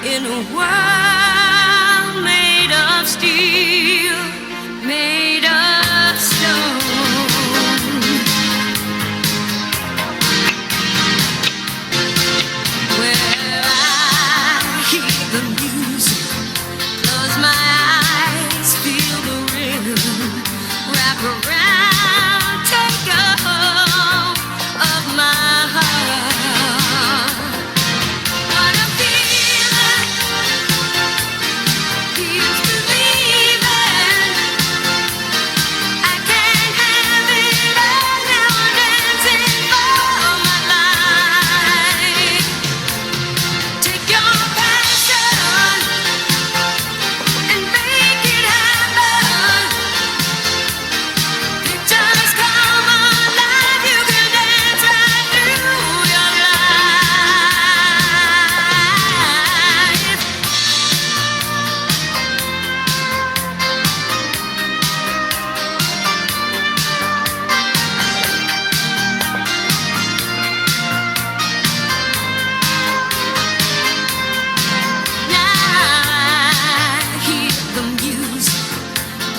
in a world made of steel, made of stone. Where I hear the music, close my eyes, feel the rhythm, wrap around, take a hold of my heart. What a feeling, feels believing. I can't have it all now, I'm dancing for my life. Take your passion and make it happen. Pictures come alive, you can dance right through your life. Now I hear the music,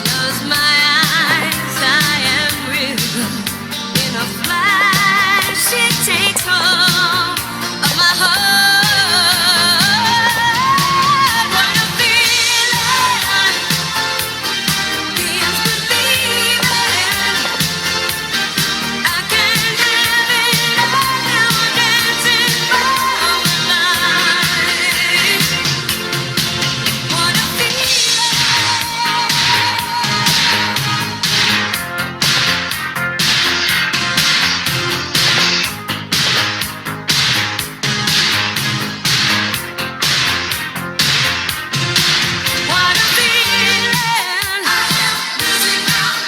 close my eyes, I am rhythm. In a flash, it takes hold of my heart. What a feeling, feels believing. I can't have it all now, I'm dancing for my life. What a feeling. What a feeling.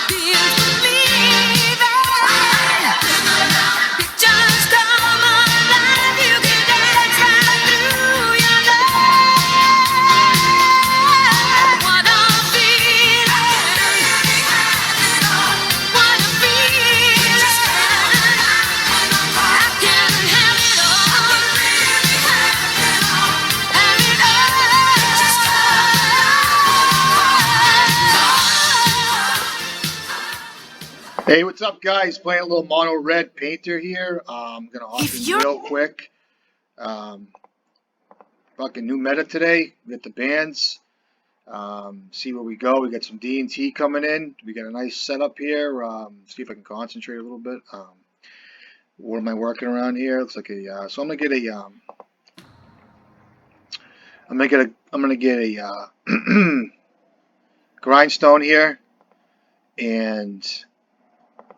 Feels believing. Pictures come alive, you can dance right through your life. What a feeling. What a feeling. I can have it all. Have it all. Hey, what's up, guys? Playing a little mono red painter here. I'm gonna hop If in you're- real quick. Fucking new meta today. We got the bands. See where we go. We got some D&T coming in. We got a nice setup here. See if I can concentrate a little bit. What am I working around here? Looks like a. So I'm gonna get a. I'm gonna get a grindstone here, and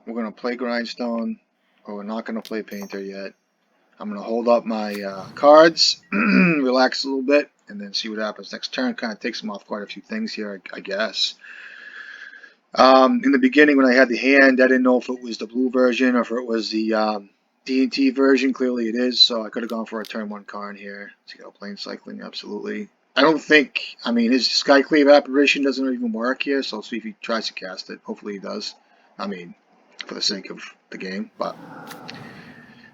we're gonna play grindstone, or we're not gonna play painter yet. I'm gonna hold up my cards, relax a little bit, and then see what happens next turn. Kind of takes them off quite a few things here, I guess. In the beginning, when I had the hand, I didn't know if it was the blue version or if it was the D&T version. Clearly it is, so I could have gone for a turn 1 card here. See how plane cycling, absolutely. I don't think, I mean, his Skyclave apparition doesn't even work here, so I'll see if he tries to cast it. Hopefully he does. I mean, for the sake of the game, but.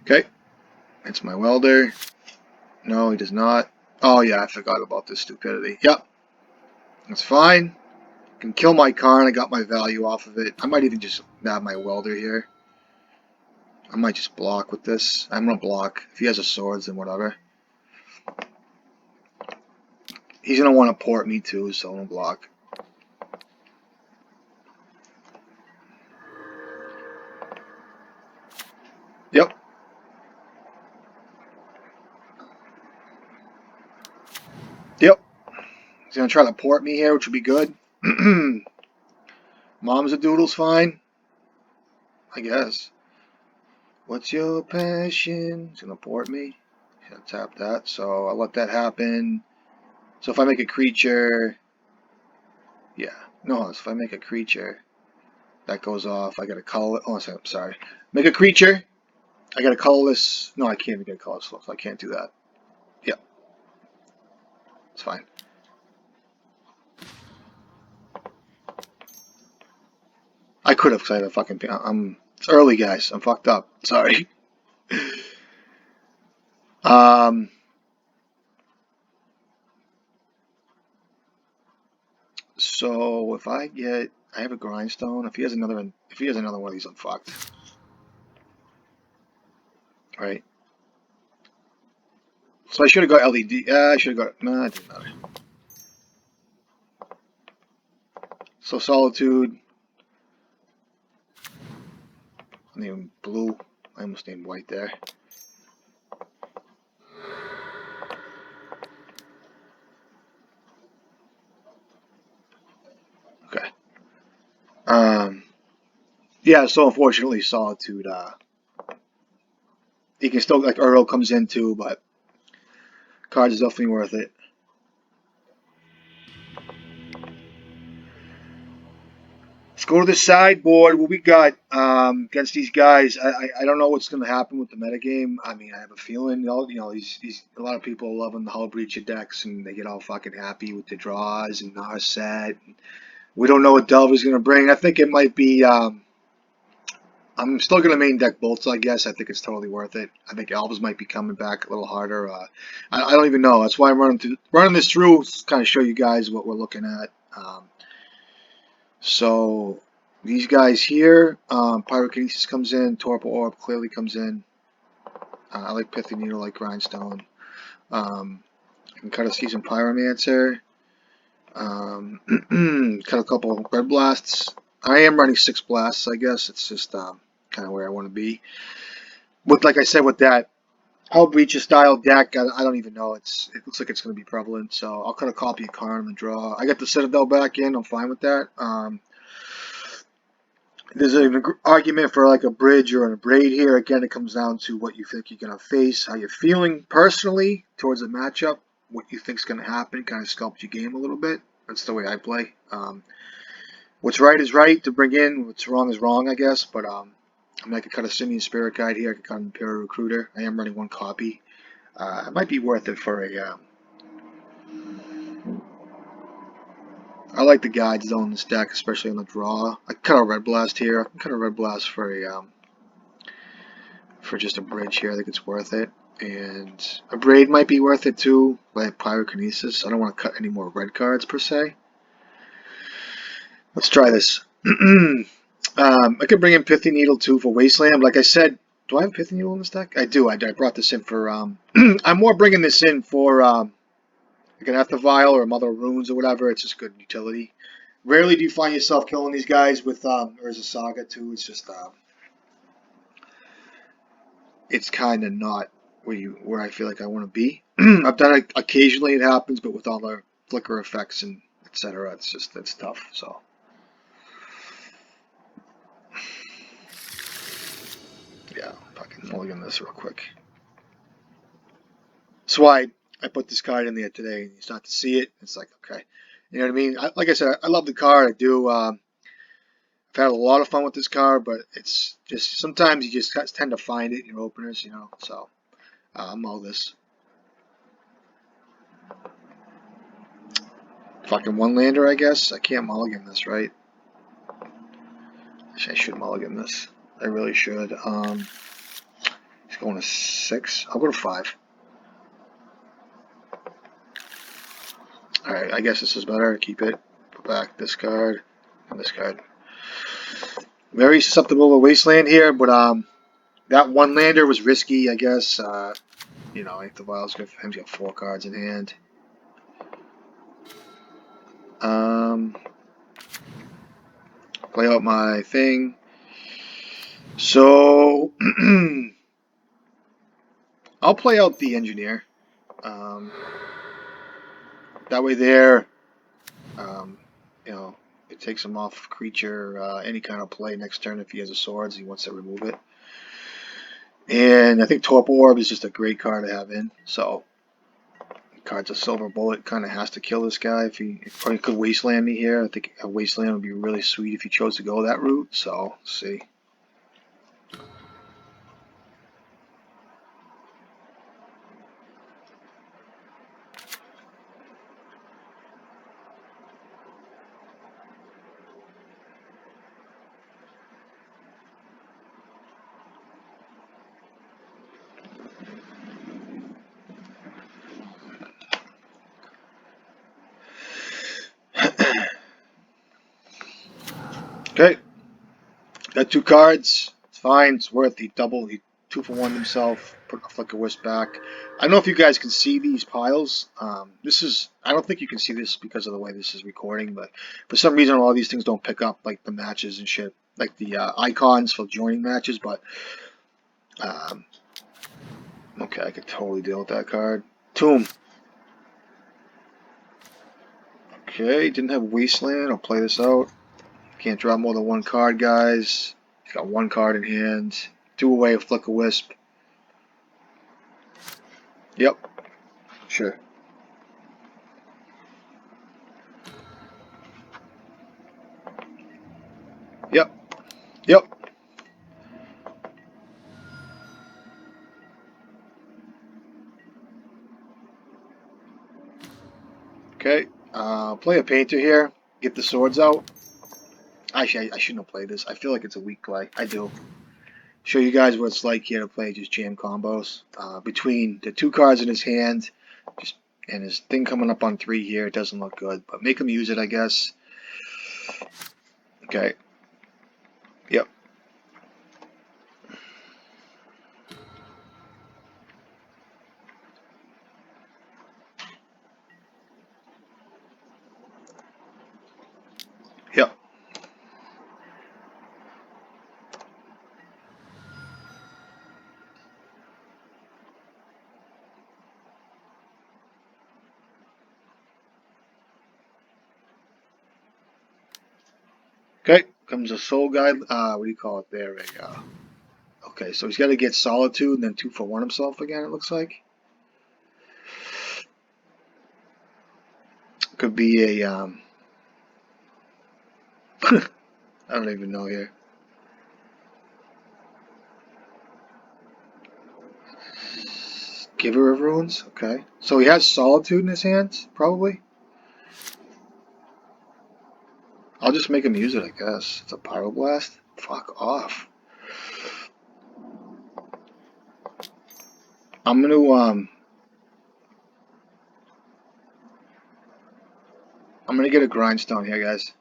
Okay, it's my Welder. No, he does not. Oh yeah, I forgot about this stupidity. Yep, that's fine. Can kill my card. I got my value off of it. I might even just have my Welder here. I might just block with this. I'm gonna block. If he has a swords, then whatever. He's gonna want to port me too, so I'm gonna block. Yep. Yep. He's gonna try to port me here, which would be good. Mom's a doodle's fine, I guess. What's your passion? He's gonna port me. He's gonna tap that, so I'll let that happen. So if I make a creature, yeah, no, if I make a creature, that goes off. I gotta color. Oh, sorry. Make a creature. I gotta colorless. No, I can't even get a colorless flip, so I can't do that. Yeah, it's fine. I could have, because I had a fucking. It's early, guys. I'm fucked up. Sorry. So if I have a Grindstone. If he has another one of these, I'm fucked. Right. So I should have got LED. I should have got. Nah, it didn't matter. So Solitude. I named blue. I almost named white there. Okay. Yeah, so unfortunately Solitude, he can still, like, Earl comes in too, but cards is definitely worth it. Let's go to the sideboard. What we got against these guys? I don't know what's going to happen with the metagame. I mean, I have a feeling, these a lot of people are loving the Hull Breacher decks, and they get all fucking happy with the draws and Narset. We don't know what Delver's going to bring. I think it might be. I'm still going to main deck Bolts, I guess. I think it's totally worth it. I think Elves might be coming back a little harder. I don't even know. That's why I'm running this through, to kind of show you guys what we're looking at. So these guys here, Pyrokinesis comes in, Torpor Orb clearly comes in. I like Pithy Needle, I like Grindstone. You can kind of see some Pyromancer. Cut a couple of Red Blasts. I am running 6 Blasts, I guess. It's just kind of where I want to be. Like I said, with that Hull Breacher style deck, I don't even know. It looks like it's going to be prevalent. So I'll cut a copy of Karn and draw. I got the Citadel back in. I'm fine with that. There's an argument for like a bridge or a braid here. Again, it comes down to what you think you're going to face, how you're feeling personally towards a matchup, what you think's going to happen, kind of sculpt your game a little bit. That's the way I play. What's right is right to bring in. What's wrong is wrong, I guess. But I mean, I could cut a Simian Spirit Guide here. I could cut an Imperial Recruiter. I am running 1 copy. It might be worth it for a. I like the guides though in this deck, especially on the draw. I cut a Red Blast here. I can cut a Red Blast for a for just a bridge here. I think it's worth it. And a braid might be worth it too, like Pyrokinesis. I don't want to cut any more red cards per se. Let's try this. I could bring in Pithy Needle too for Wasteland. Like I said, do I have Pithy Needle in this deck? I do. I brought this in for. I'm more bringing this in for like an Ether Vial or Mother of Runes or whatever. It's just good utility. Rarely do you find yourself killing these guys with Urza Saga too. It's just it's kind of not where I feel like I want to be. I've done it occasionally. It happens, but with all the flicker effects and etc., it's tough. So. Yeah, fucking mulligan this real quick. That's why I put this card in there today, and you start to see it. It's like, okay, you know what I mean? Like I said, I love the card. I do. I've had a lot of fun with this card, but it's just sometimes you just tend to find it in your openers, So I'll mull this. Fucking 1-lander, I guess. I can't mulligan this, right? I should mulligan this. I really should. He's going to 6. I'll go to 5. Alright, I guess this is better. Keep it. Put back this card and this card. Very susceptible to Wasteland here, but that 1-lander was risky, I guess. I think the Vial's good for him. He's got 4 cards in hand. Play out my thing. So I'll play out the Engineer. That way there, it takes him off creature, any kind of play next turn. If he has a swords, he wants to remove it. And I think Torpor Orb is just a great card to have in. So, card's a Silver Bullet, kind of has to kill this guy. If he could Wasteland me here. I think a Wasteland would be really sweet if he chose to go that route. So, let's see. Okay, got 2 cards. It's fine. It's worth. He 2-for-1 himself. Put a Flicker Wisp back. I don't know if you guys can see these piles. This is. I don't think you can see this because of the way this is recording, but for some reason, all these things don't pick up like the matches and shit, like the icons for joining matches. But okay, I could totally deal with that card. Tomb. Okay, didn't have Wasteland. I'll play this out. Can't draw more than 1 card, guys. He's got 1 card in hand. 2 away of Flicker Wisp. Yep, sure. Yep, yep. Okay, play a Painter here. Get the swords out. Actually, I shouldn't have played this. I feel like it's a weak play. I do. Show you guys what it's like here to play just jam combos. Between the 2 cards in his hand, just and his thing coming up on 3 here, it doesn't look good. But make him use it, I guess. Okay. Yep. Yep. Okay. Comes a Soul Guide. What do you call it there? Okay, so he's got to get Solitude and then 2-for-1 himself again, it looks like. Could be a, I don't even know here. Giver of Runes? Okay. So he has Solitude in his hands, probably? I'll just make him use it, I guess. It's a Pyroblast? Fuck off. I'm gonna get a Grindstone here, guys.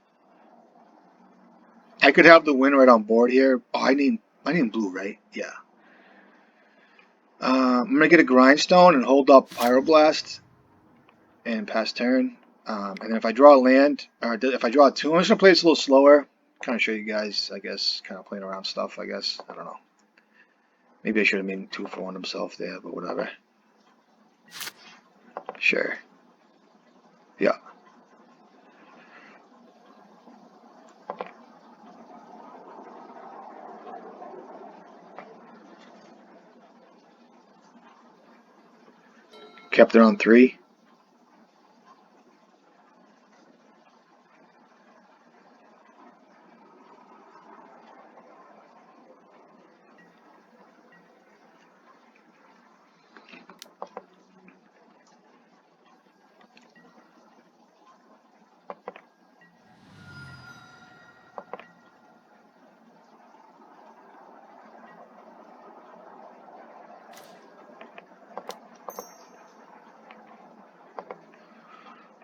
I could have the win right on board here. Oh, I need blue, right? Yeah. I'm gonna get a Grindstone and hold up Pyroblast and pass turn. And then if I draw a land, or if I draw a 2, I'm just gonna play this a little slower. Kind of show you guys, I guess, kind of playing around stuff, I guess. I don't know. Maybe I should have made 2-for-1 himself there, but whatever. Sure. Yeah. Kept it on 3.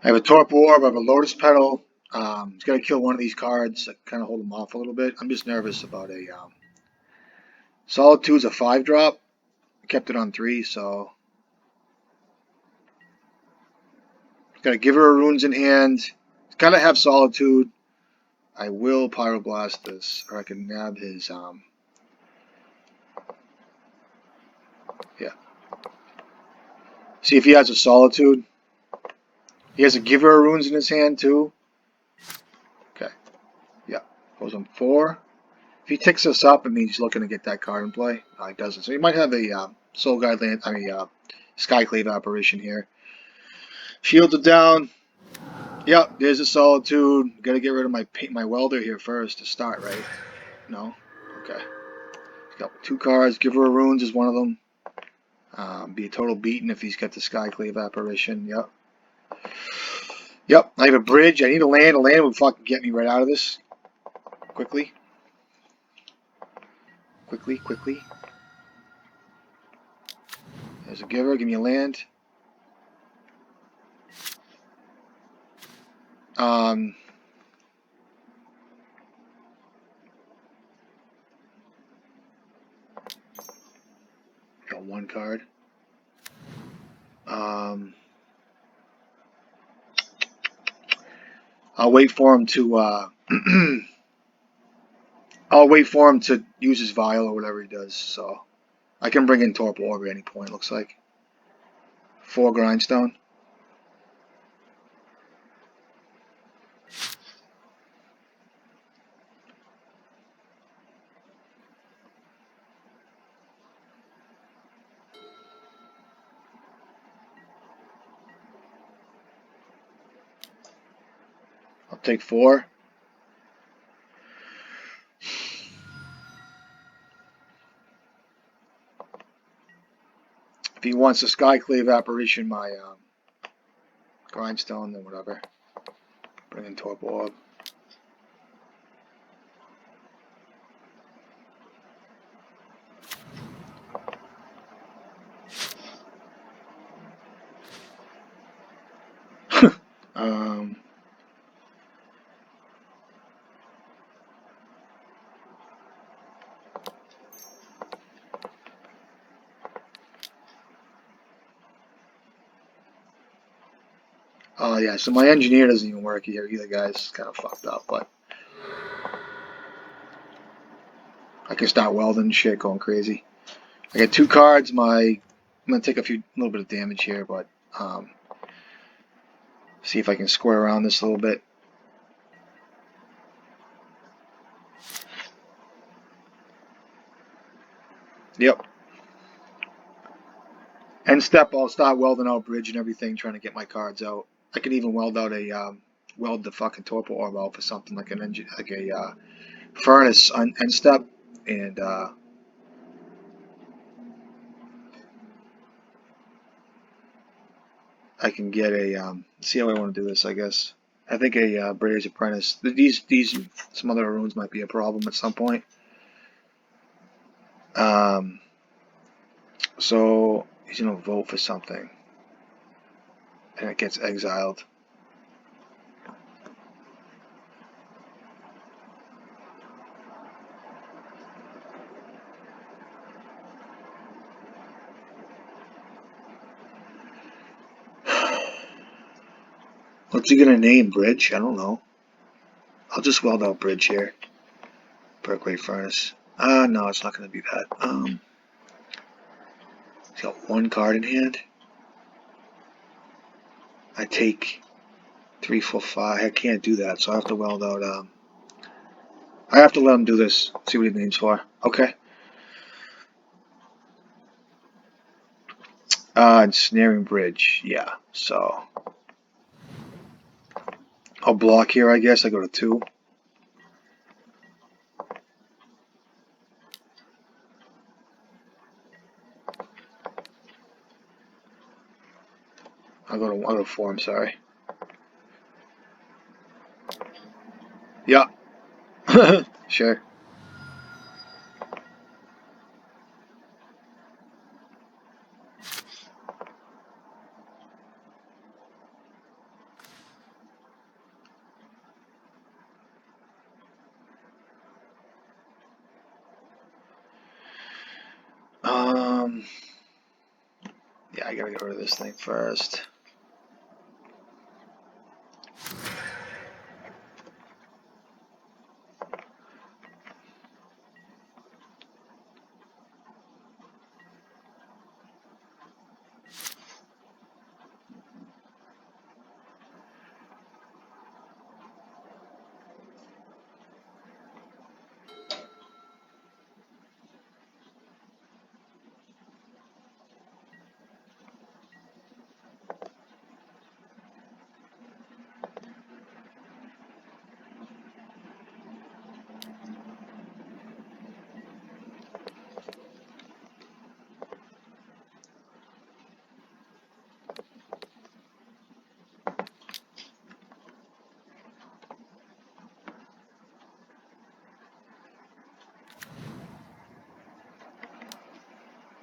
I have a Torp Orb, I have a Lotus Petal. He's got to kill one of these cards. I kind of hold him off a little bit. I'm just nervous about a Solitude's a 5-drop. Kept it on 3, so got to give her runes in hand. Got to have Solitude. I will Pyroblast this, or I can nab his yeah. See if he has a Solitude. He has a Giver of Runes in his hand too. Okay. Yeah. Goes on 4. If he ticks us up, it means he's looking to get that card in play. No, he doesn't. So he might have a Soul Guide land. I mean, Skyclave apparition here. Shields it down. Yep. There's a Solitude. Got to get rid of my Welder here first to start, right? No. Okay. He's got 2 cards. Giver of Runes is one of them. Be a total beating if he's got the Skyclave apparition. Yep. Yep. I have a bridge. I need a land. A land would fucking get me right out of this. Quickly. Quickly. There's a giver. Give me a land. card. I'll wait for him to I'll wait for him to use his vial or whatever he does. So I can bring in Torpor Orb at any point. Looks like 4 Grindstone. I'll take 4. If he wants a Skyclave Apparition, my Grindstone, then whatever. Bring in Torpor Orb. Oh yeah, so my engineer doesn't even work here either, guys. It's kind of fucked up, but I can start welding shit, going crazy. I got 2 cards. I'm gonna take a little bit of damage here, but see if I can square around this a little bit. Yep. End step, I'll start welding out bridge and everything, trying to get my cards out. I can even weld out weld the fucking Torpor Orb out for something like an engine, like a furnace on end step, and I can get a see how I want to do this. I guess I think a Braid's Apprentice. These some other runes might be a problem at some point. So he's gonna vote for something, and it gets exiled. What's he gonna name? Bridge? I don't know. I'll just weld out bridge here. Berkeley Furnace. No, it's not gonna be that. He's got 1 card in hand. I take 3, 4, 5. I can't do that, so I have to weld out. I have to let him do this. See what he names for. Okay. Ensnaring bridge. Yeah. So I'll block here. I guess I go to 2. I'll go to 4. I'm sorry. Yeah. Sure. Yeah, I gotta get rid of this thing first.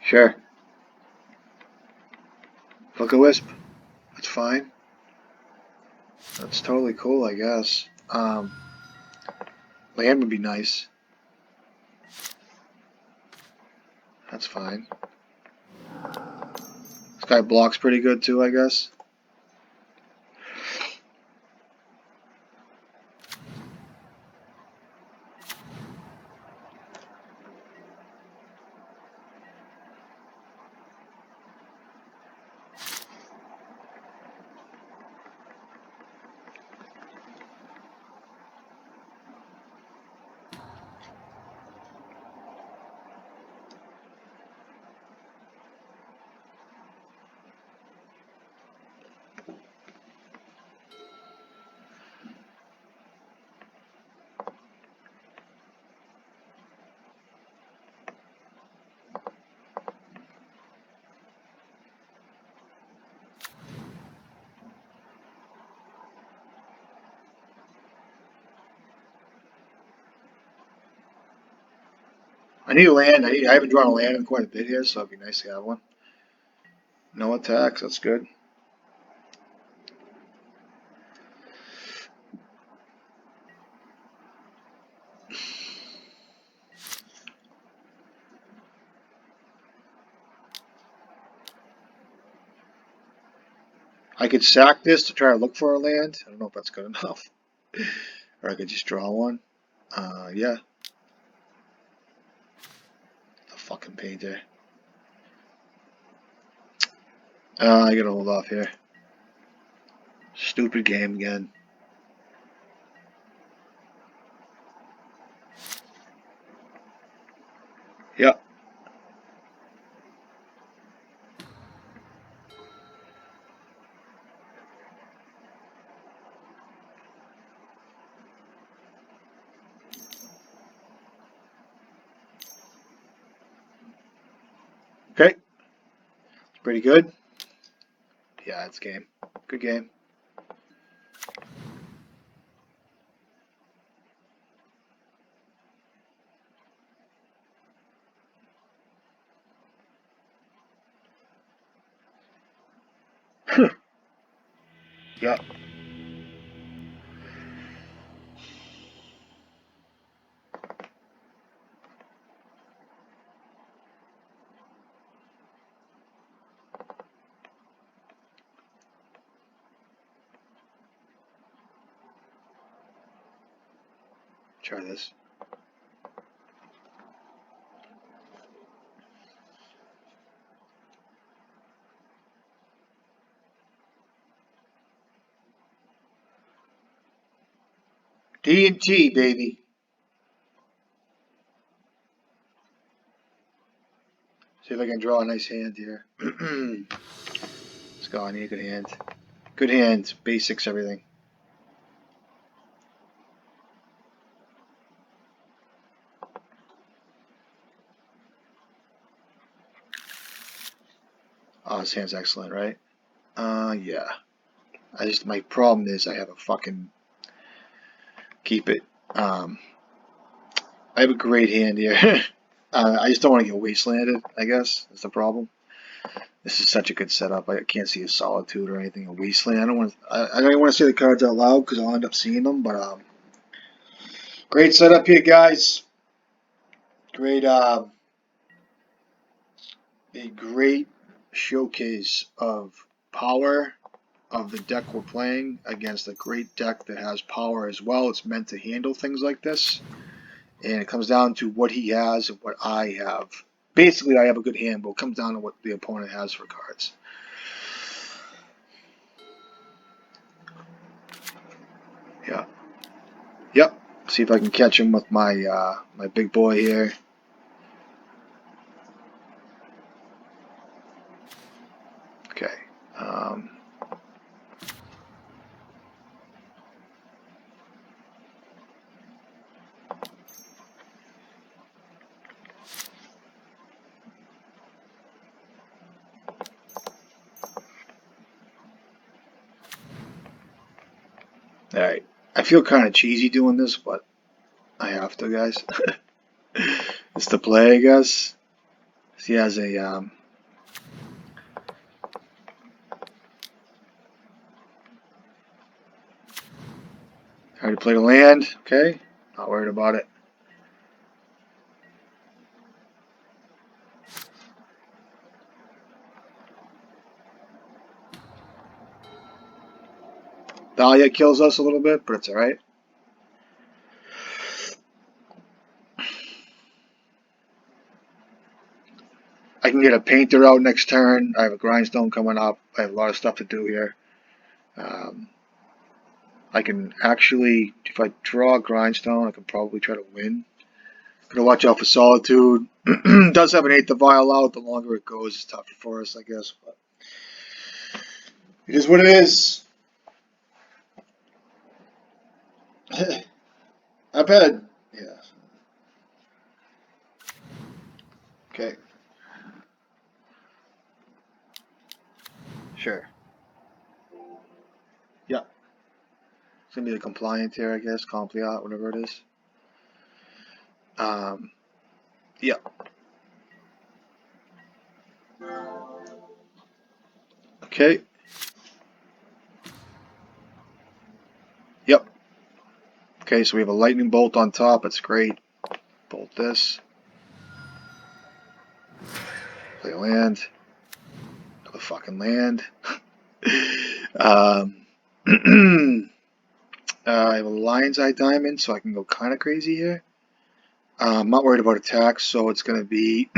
Sure. Flicker Wisp. That's fine. That's totally cool, I guess. Land would be nice. That's fine. guy blocks pretty good too, I guess. I need a land. I haven't drawn a land in quite a bit here, so it'd be nice to have one. No attacks, that's good. I could sack this to try to look for a land. I don't know if that's good enough. Or I could just draw one. Yeah. The fucking painter. I gotta hold off here. Stupid game again. Yep. Okay. Pretty good. Yeah, it's game. Good game. Yep. Try this. D&T, baby. See if I can draw a nice hand here. Let's go. I need a good hand. Good hand. Basics, everything. Oh, this hand's excellent, right? Yeah. My problem is I have a fucking keep it. I have a great hand here. I just don't want to get wastelanded, I guess. That's the problem. This is such a good setup. I can't see a solitude or anything. A wasteland. I don't even want to say the cards out loud because I'll end up seeing them. But great setup here, guys. Great. A great showcase of power of the deck we're playing against a great deck that has power as well. It's meant to handle things like this. And it comes down to what he has and what I have. Basically, I have a good hand, but it comes down to what the opponent has for cards. Yeah. Yep. See if I can catch him with my my big boy here. Okay. Alright. I feel kind of cheesy doing this, but I have to, guys. It's the play, I guess. He has a already played a land. Okay. Not worried about it. Dahlia kills us a little bit, but it's alright. I can get a painter out next turn. I have a grindstone coming up. I have a lot of stuff to do here. I can actually, if I draw a grindstone, I can probably try to win. Gonna watch out for solitude. Does have an 8th of vial out. The longer it goes, it's tougher for us, I guess. But it is what it is. I bet. Yeah. Okay. Sure. Yeah. It's gonna be the compliant here, I guess. Compliant, whatever it is. Yeah. Okay. Yep. Okay, so we have a lightning bolt on top. That's great. Bolt this. Play a land. Another fucking land. I have a lion's eye diamond, so I can go kind of crazy here. I'm not worried about attacks, so it's going to be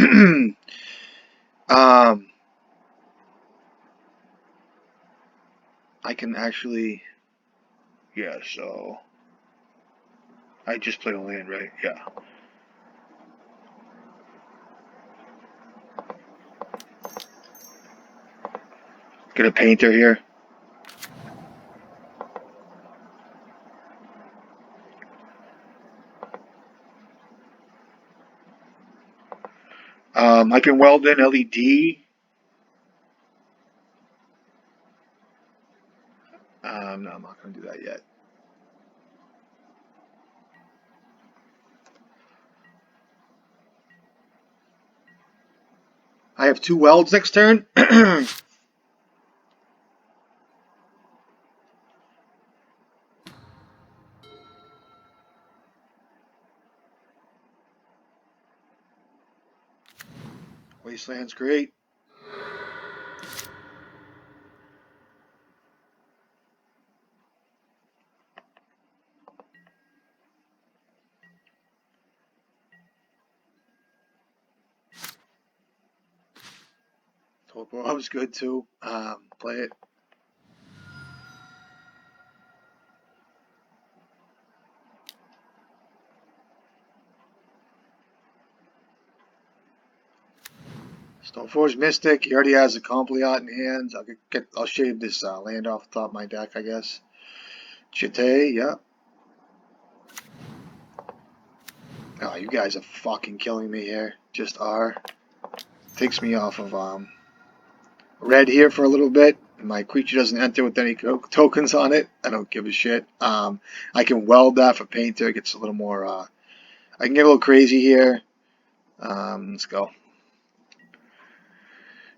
I can actually, yeah, so I just played a land, right? Yeah. Get a painter here. I can weld in LED. No, I'm not going to do that yet. I have 2 welds next turn. Wasteland's great. Topo was good too. Play it. Stoneforge Mystic. He already has a Compliant in hand. I'll shave this land off the top of my deck, I guess. Chite, yeah. Oh, you guys are fucking killing me here. Just are. Takes me off of red here for a little bit. My creature doesn't enter with any tokens on it. I don't give a shit. I can weld that for painter. It gets a little more. I can get a little crazy here. Let's go.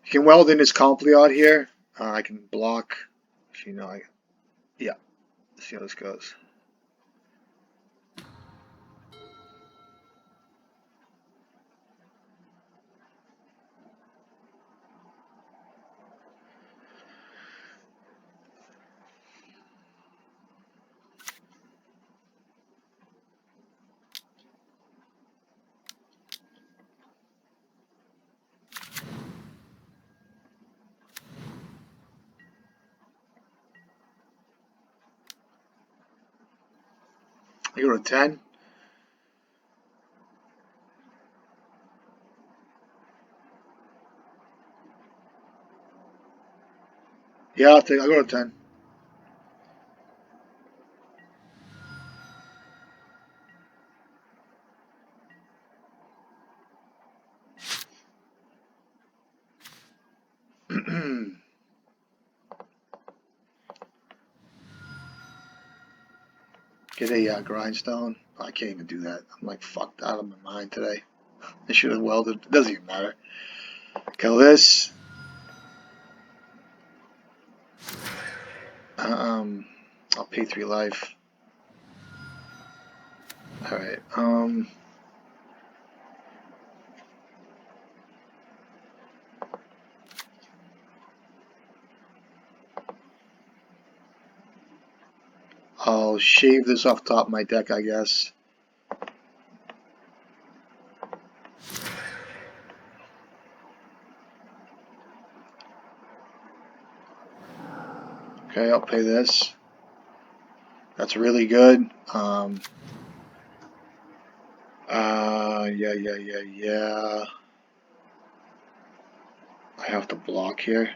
You can weld in his Compliant here. I can block. If you know, yeah. Let's see how this goes. I go to 10. Yeah, I'll go to 10. Get a grindstone. Oh, I can't even do that. I'm like fucked out of my mind today. I should have welded. It doesn't even matter. Kill this. I'll pay 3 life. Alright, I'll shave this off top of my deck, I guess. Okay, I'll pay this. That's really good. Yeah. I have to block here.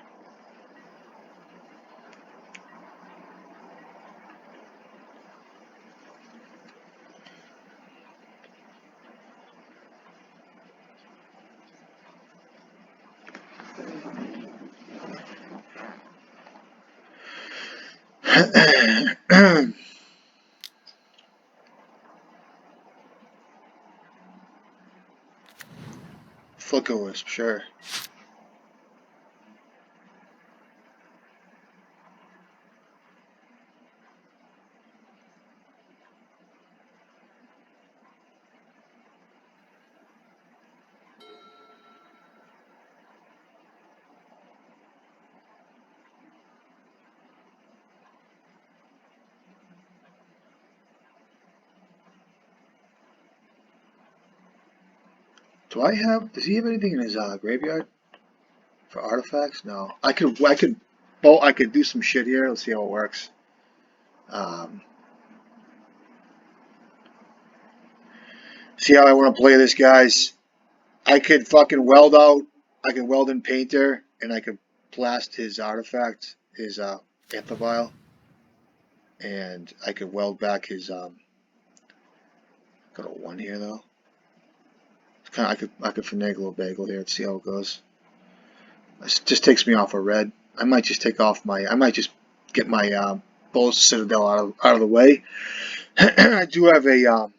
Flicker Wisp, sure. Does he have anything in his graveyard for artifacts? No. I could do some shit here. Let's see how it works. See how I want to play this, guys. I could fucking weld out. I can weld in Painter, and I could blast his artifact, his Anther Vial, and I could weld back his Got a 1 here though. It's kind of I could finagle a bagel here and see how it goes. It just takes me off a red. I might just take off my. I might just get my Bolas Citadel out of the way. I do have a.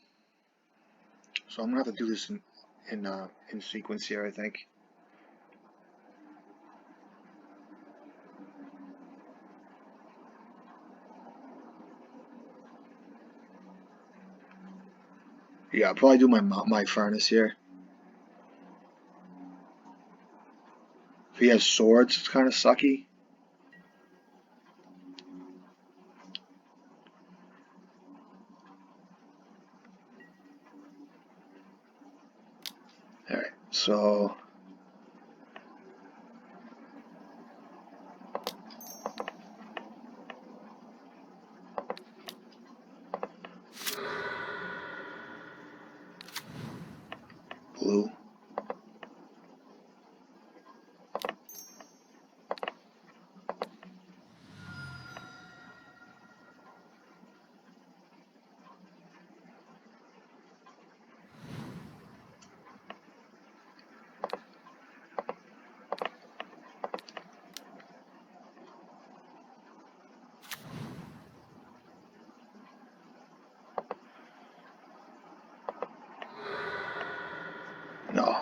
So I'm gonna have to do this in sequence here, I think. Yeah, I'll probably do my furnace here. If he has swords, it's kind of sucky. All right, so. Blue. No.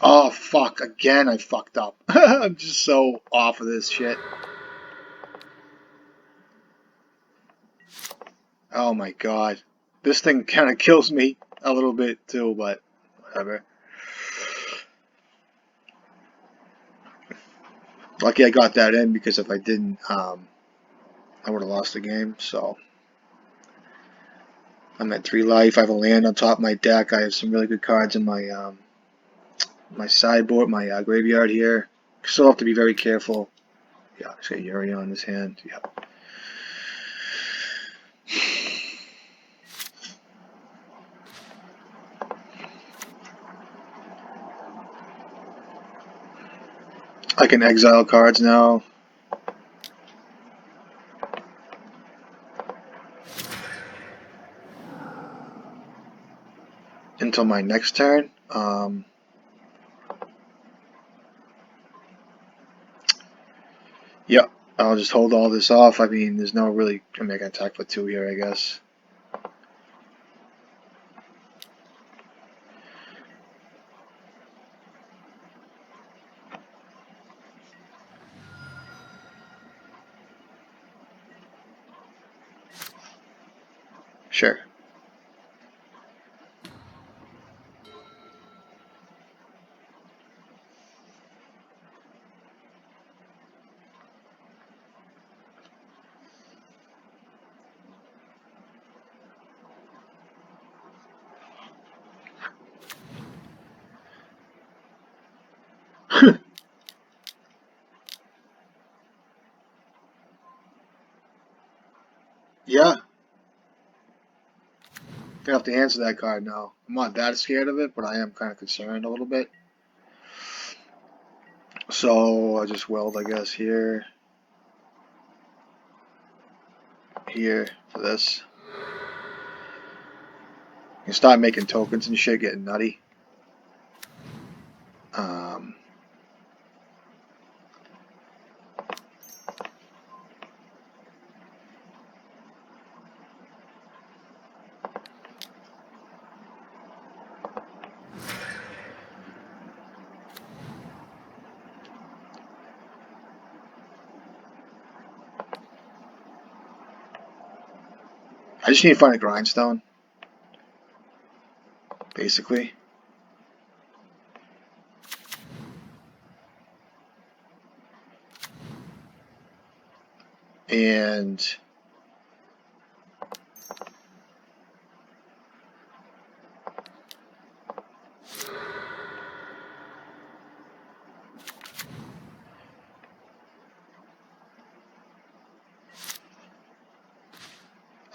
Oh, fuck. Again, I fucked up. I'm just so off of this shit. Oh my god. This thing kind of kills me a little bit too, but whatever. Lucky I got that in, because if I didn't, I would have lost the game. So I'm at 3 life. I have a land on top of my deck. I have some really good cards in my my sideboard, my graveyard here. Still have to be very careful. Yeah, he's got Yuri on his hand. Yeah. I can exile cards now. Until my next turn. Yep, I'll just hold all this off. I mean, there's no really. I mean, I can attack for 2 here, I guess. Sure. Yeah. Gonna have to answer that card now. I'm not that scared of it, but I am kind of concerned a little bit. So I just weld, I guess, here, here for this. You start making tokens and shit, getting nutty. I just need to find a grindstone, basically. And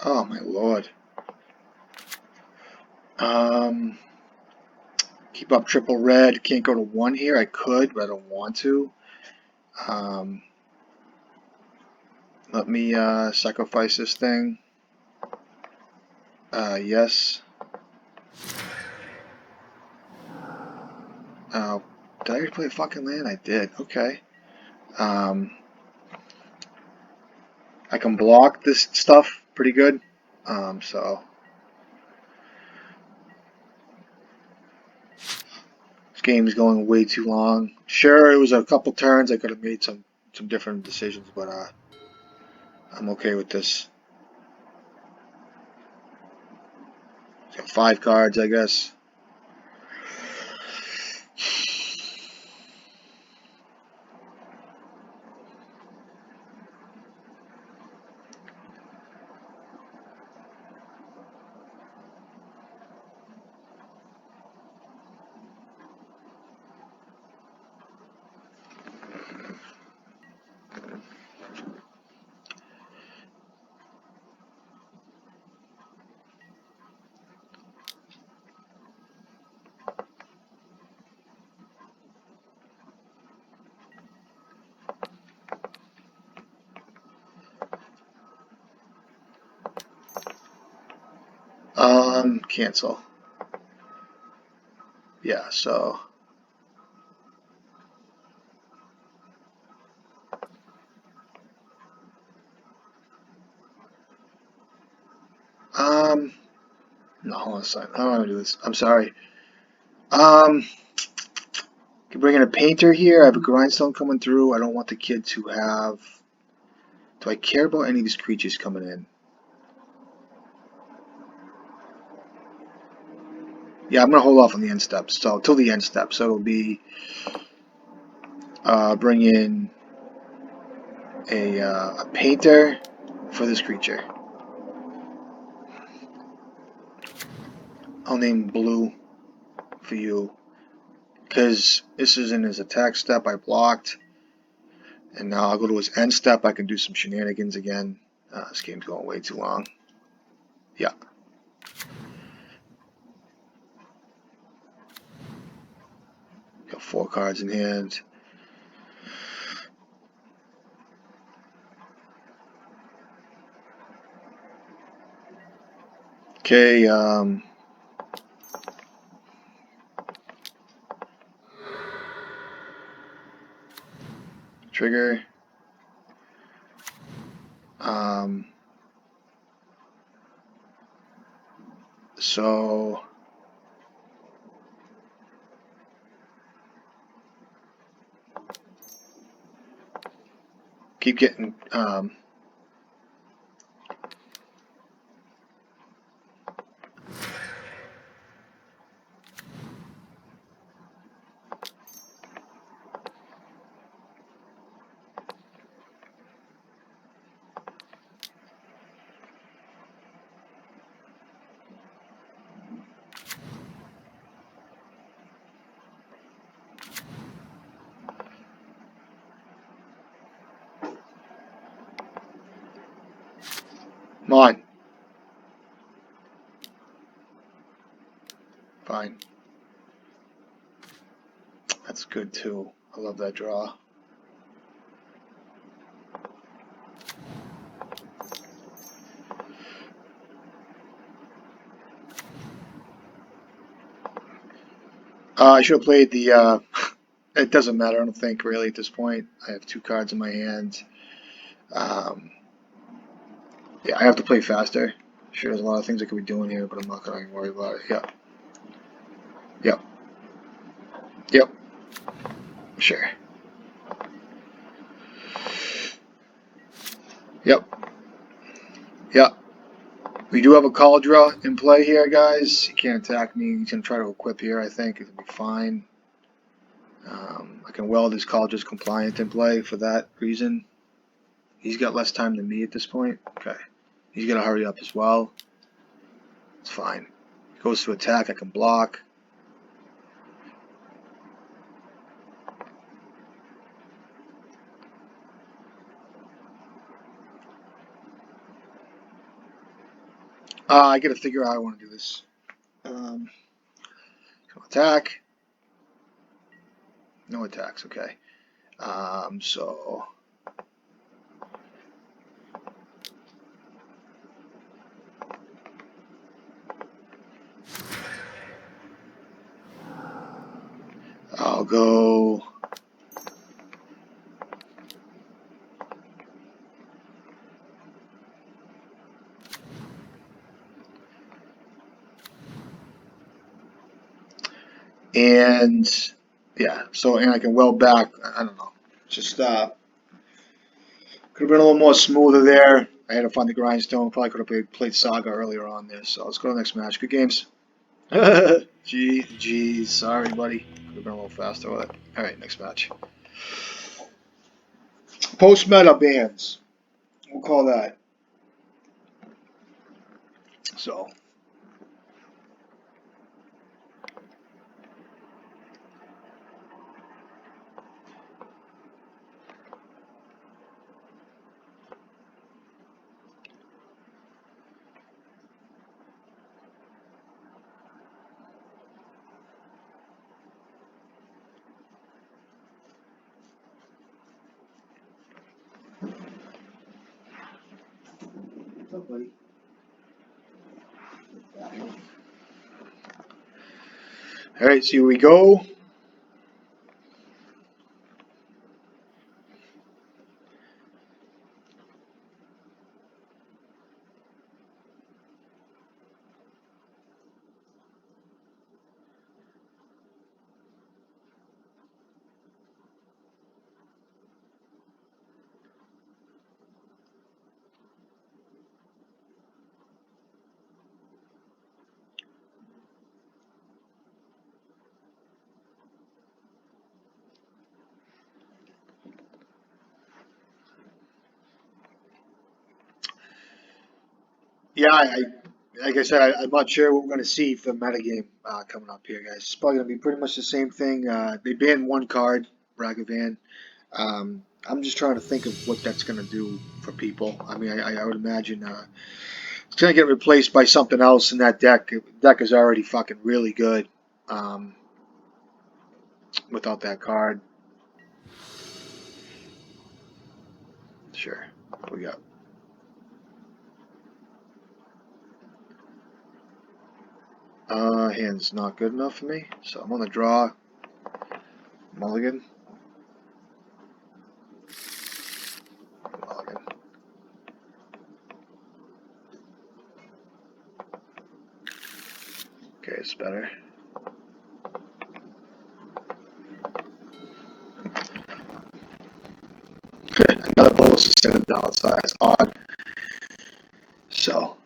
oh my lord. Keep up triple red. Can't go to 1 here. I could, but I don't want to. Let me sacrifice this thing. Yes. Oh, did I already play a fucking land? I did. Okay. I can block this stuff pretty good. So this game's going way too long. Sure, it was a couple turns. I could have made some different decisions, but I'm okay with this. Got 5 cards, I guess. Cancel. Yeah, so no, hold on a second. I don't want to do this. I'm sorry. Can bring in a painter here. I have a grindstone coming through. I don't want the kid to have. Do I care about any of these creatures coming in? Yeah, I'm gonna hold off on the end step. So till the end step. So it'll be bring in a painter for this creature. I'll name Blue for you because this is in his attack step. I blocked, and now I'll go to his end step. I can do some shenanigans again. This game's going way too long. Yeah. Got 4 cards in hand. Okay, trigger. So keep getting Come on. Fine. That's good too. I love that draw. I should have played the, it doesn't matter, I don't think, really, at this point. I have 2 cards in my hand. Yeah, I have to play faster. Sure, there's a lot of things I could be doing here, but I'm not going to worry about it. Yep. Yep. Yep. Sure. Yep. Yep. We do have a Cauldra in play here, guys. He can't attack me. He's going to try to equip here, I think. It'll be fine. I can weld his Cauldras compliant in play for that reason. He's got less time than me at this point. Okay. He's going to hurry up as well. It's fine. He goes to attack. I can block. I got to figure out how I want to do this. Attack. No attacks. Okay. So I'll go. And yeah, so and I can weld back. I don't know. Just could have been a little more smoother there. I had to find the grindstone. Probably could have played Saga earlier on there. So let's go to the next match. Good games. Gee, sorry, buddy. Could have been a little faster with it. All right, next match. Post meta bands. We'll call that. So. What's up, buddy? All right, so here we go. Yeah, like I said, I'm not sure what we're going to see for metagame coming up here, guys. It's probably going to be pretty much the same thing. They banned 1 card, Ragavan. I'm just trying to think of what that's going to do for people. I mean, I would imagine it's going to get replaced by something else in that deck. The deck is already fucking really good without that card. Sure. What we got? Hand's not good enough for me, so I'm going to draw Mulligan. Mulligan. Okay, it's better. Another Bolas Citadel, so that's odd. So,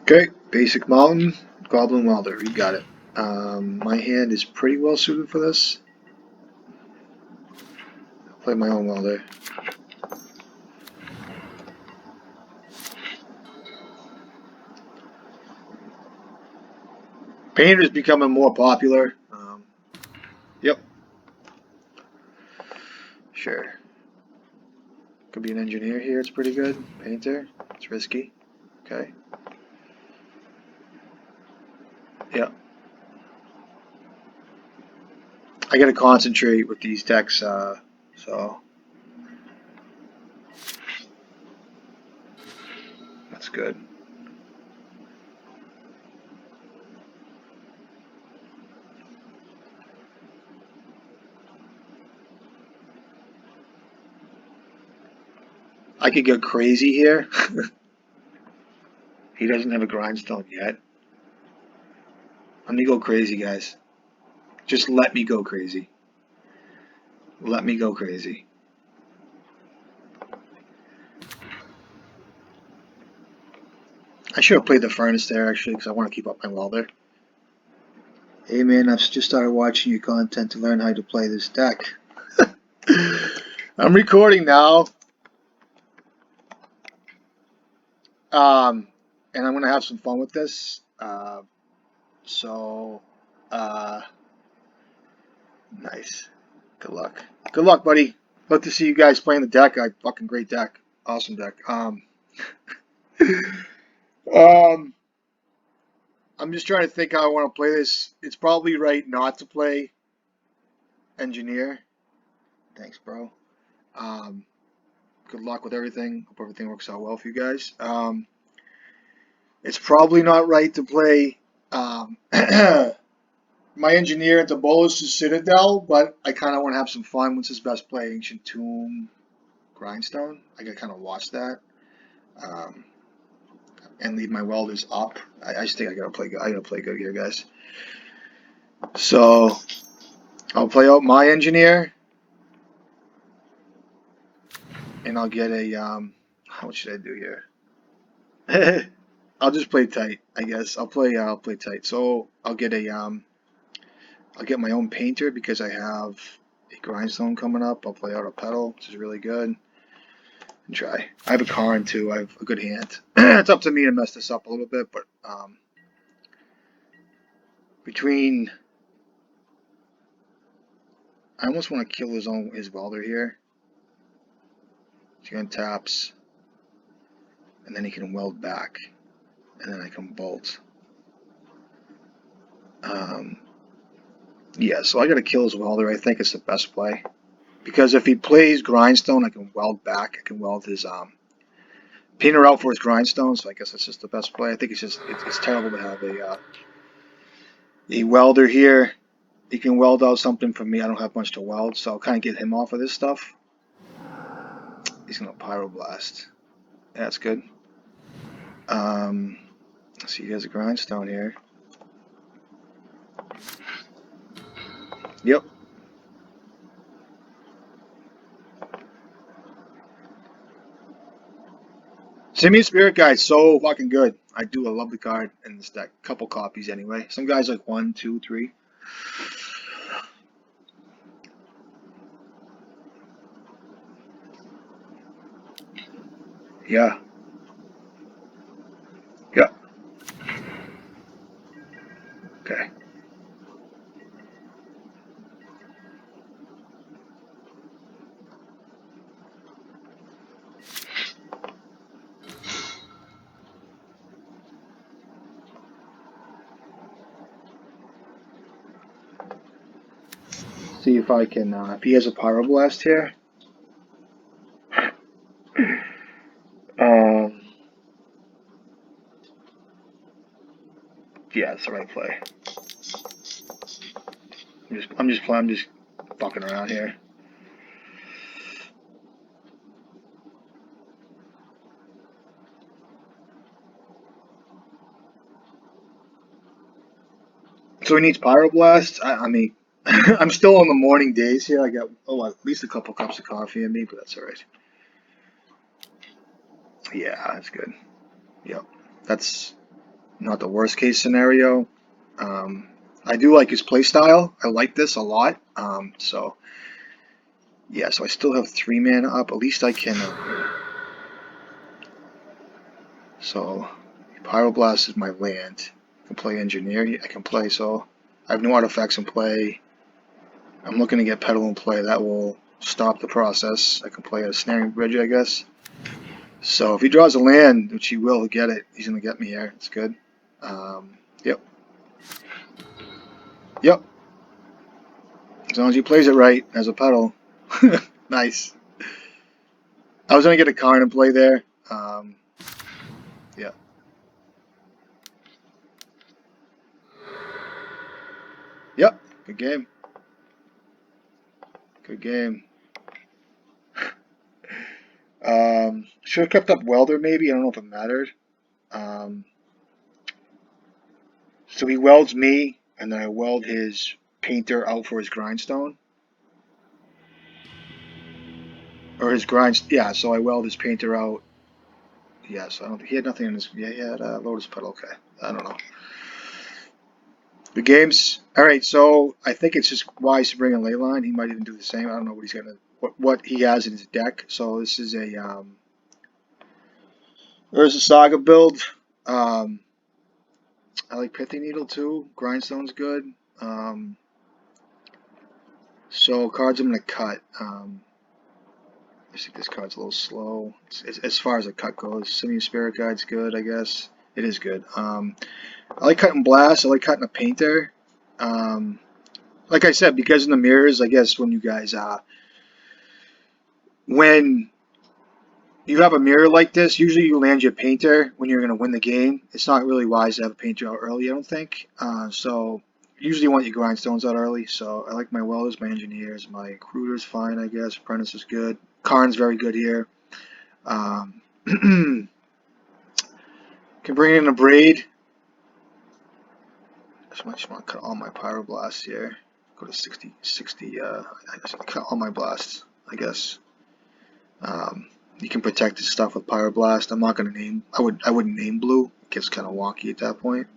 okay, basic mountain, Goblin Welder, you got it. My hand is pretty well suited for this. I'll play my own Welder. Painter is becoming more popular. Yep. Sure. Could be an engineer here. It's pretty good. Painter. It's risky. Okay. Yeah. I gotta concentrate with these decks, so that's good. I could go crazy here. He doesn't have a grindstone yet. I'm gonna go crazy, guys. Just let me go crazy. Let me go crazy. I should have played the furnace there, actually, because I want to keep up my welder. Hey man, I've just started watching your content to learn how to play this deck. I'm recording now. And I'm gonna have some fun with this. Nice. Good luck. Good luck, buddy. Love to see you guys playing the deck. Fucking great deck. Awesome deck. Um, I'm just trying to think how I want to play this. It's probably right not to play engineer. Thanks, bro. Good luck with everything. Hope everything works out well for you guys. It's probably not right to play my engineer into Bolas Citadel, but I kind of want to have some fun. What's his best play? Ancient Tomb, Grindstone. I gotta kind of watch that, and leave my welders up. I just think I gotta play good. I gotta play good here, guys. So I'll play out my engineer, and I'll get a what should I do here? I'll just play tight, I guess. I'll play tight. So I'll get a I'll get my own painter because I have a grindstone coming up. I'll play out a pedal, which is really good. And try. I have a Karn too. I have a good hand. It's up to me to mess this up a little bit, but between I almost want to kill his welder here. So he untaps, and then he can weld back, and then I can bolt. Yeah, so I gotta kill his welder. I think it's the best play. Because if he plays grindstone, I can weld back. I can weld his painter out for his grindstone, so I guess that's just the best play. I think it's terrible to have a welder here. He can weld out something for me. I don't have much to weld, so I'll kind of get him off of this stuff. He's gonna pyroblast. Yeah, that's good. Let's see, he has a grindstone here. Yep. Simian Spirit Guide, so fucking good. I love the card in this deck. Couple copies anyway. Some guys like 1, 2, 3. Yeah. Yeah. Okay. See if I can, if he has a pyroblast here. Yeah, it's the right play. I'm just fucking around here. So he needs pyroblast. I mean, I'm still on the morning days here. I got at least a couple cups of coffee in me, but that's all right. Yeah, that's good. Yep, that's not the worst case scenario. I do like his play style. I like this a lot. So yeah, so I still have 3 mana up. At least I can. So pyroblast is my land. I can play engineer. I can play. So I have no artifacts in play. I'm looking to get pedal in play. That will stop the process. I can play a snaring bridge, I guess. So if he draws a land, which he will get it, he's going to get me here. It's good. Yep. Yep. As long as he plays it right as a pedal. Nice. I was going to get a card and play there. Yeah. Yep. Good game. Good game. Should have kept up Welder maybe. I don't know if it mattered. So he welds me, and then I weld his painter out for his grindstone. Or his yeah, so I weld his painter out. Yeah, so I don't, he had nothing in his, yeah, he had a Lotus Petal, okay. I don't know. The games, alright, so I think it's just wise to bring in Leyline. He might even do the same. I don't know what he's gonna, what he has in his deck. So this is a, there's a Saga build. I like Pithy Needle too. Grindstone's good. So cards I'm gonna cut. I think this card's a little slow as far as the cut goes. Simian Spirit Guide's good, I guess. It is good. I like cutting Blast. I like cutting a Painter. Like I said, because in the mirrors, I guess when you guys when you have a mirror like this, usually you land your Painter when you're going to win the game. It's not really wise to have a Painter out early, I don't think. So usually you want your Grindstones out early. So I like my Welders, my Engineers, my Recruiter's fine, I guess. Apprentice is good. Karn's very good here. Can bring in a Braid. I just want to cut all my Pyroblasts here. Go to 60. I just cut all my blasts, I guess. You can protect this stuff with Pyroblast. I'm not gonna name. I wouldn't name blue. It gets kind of wonky at that point.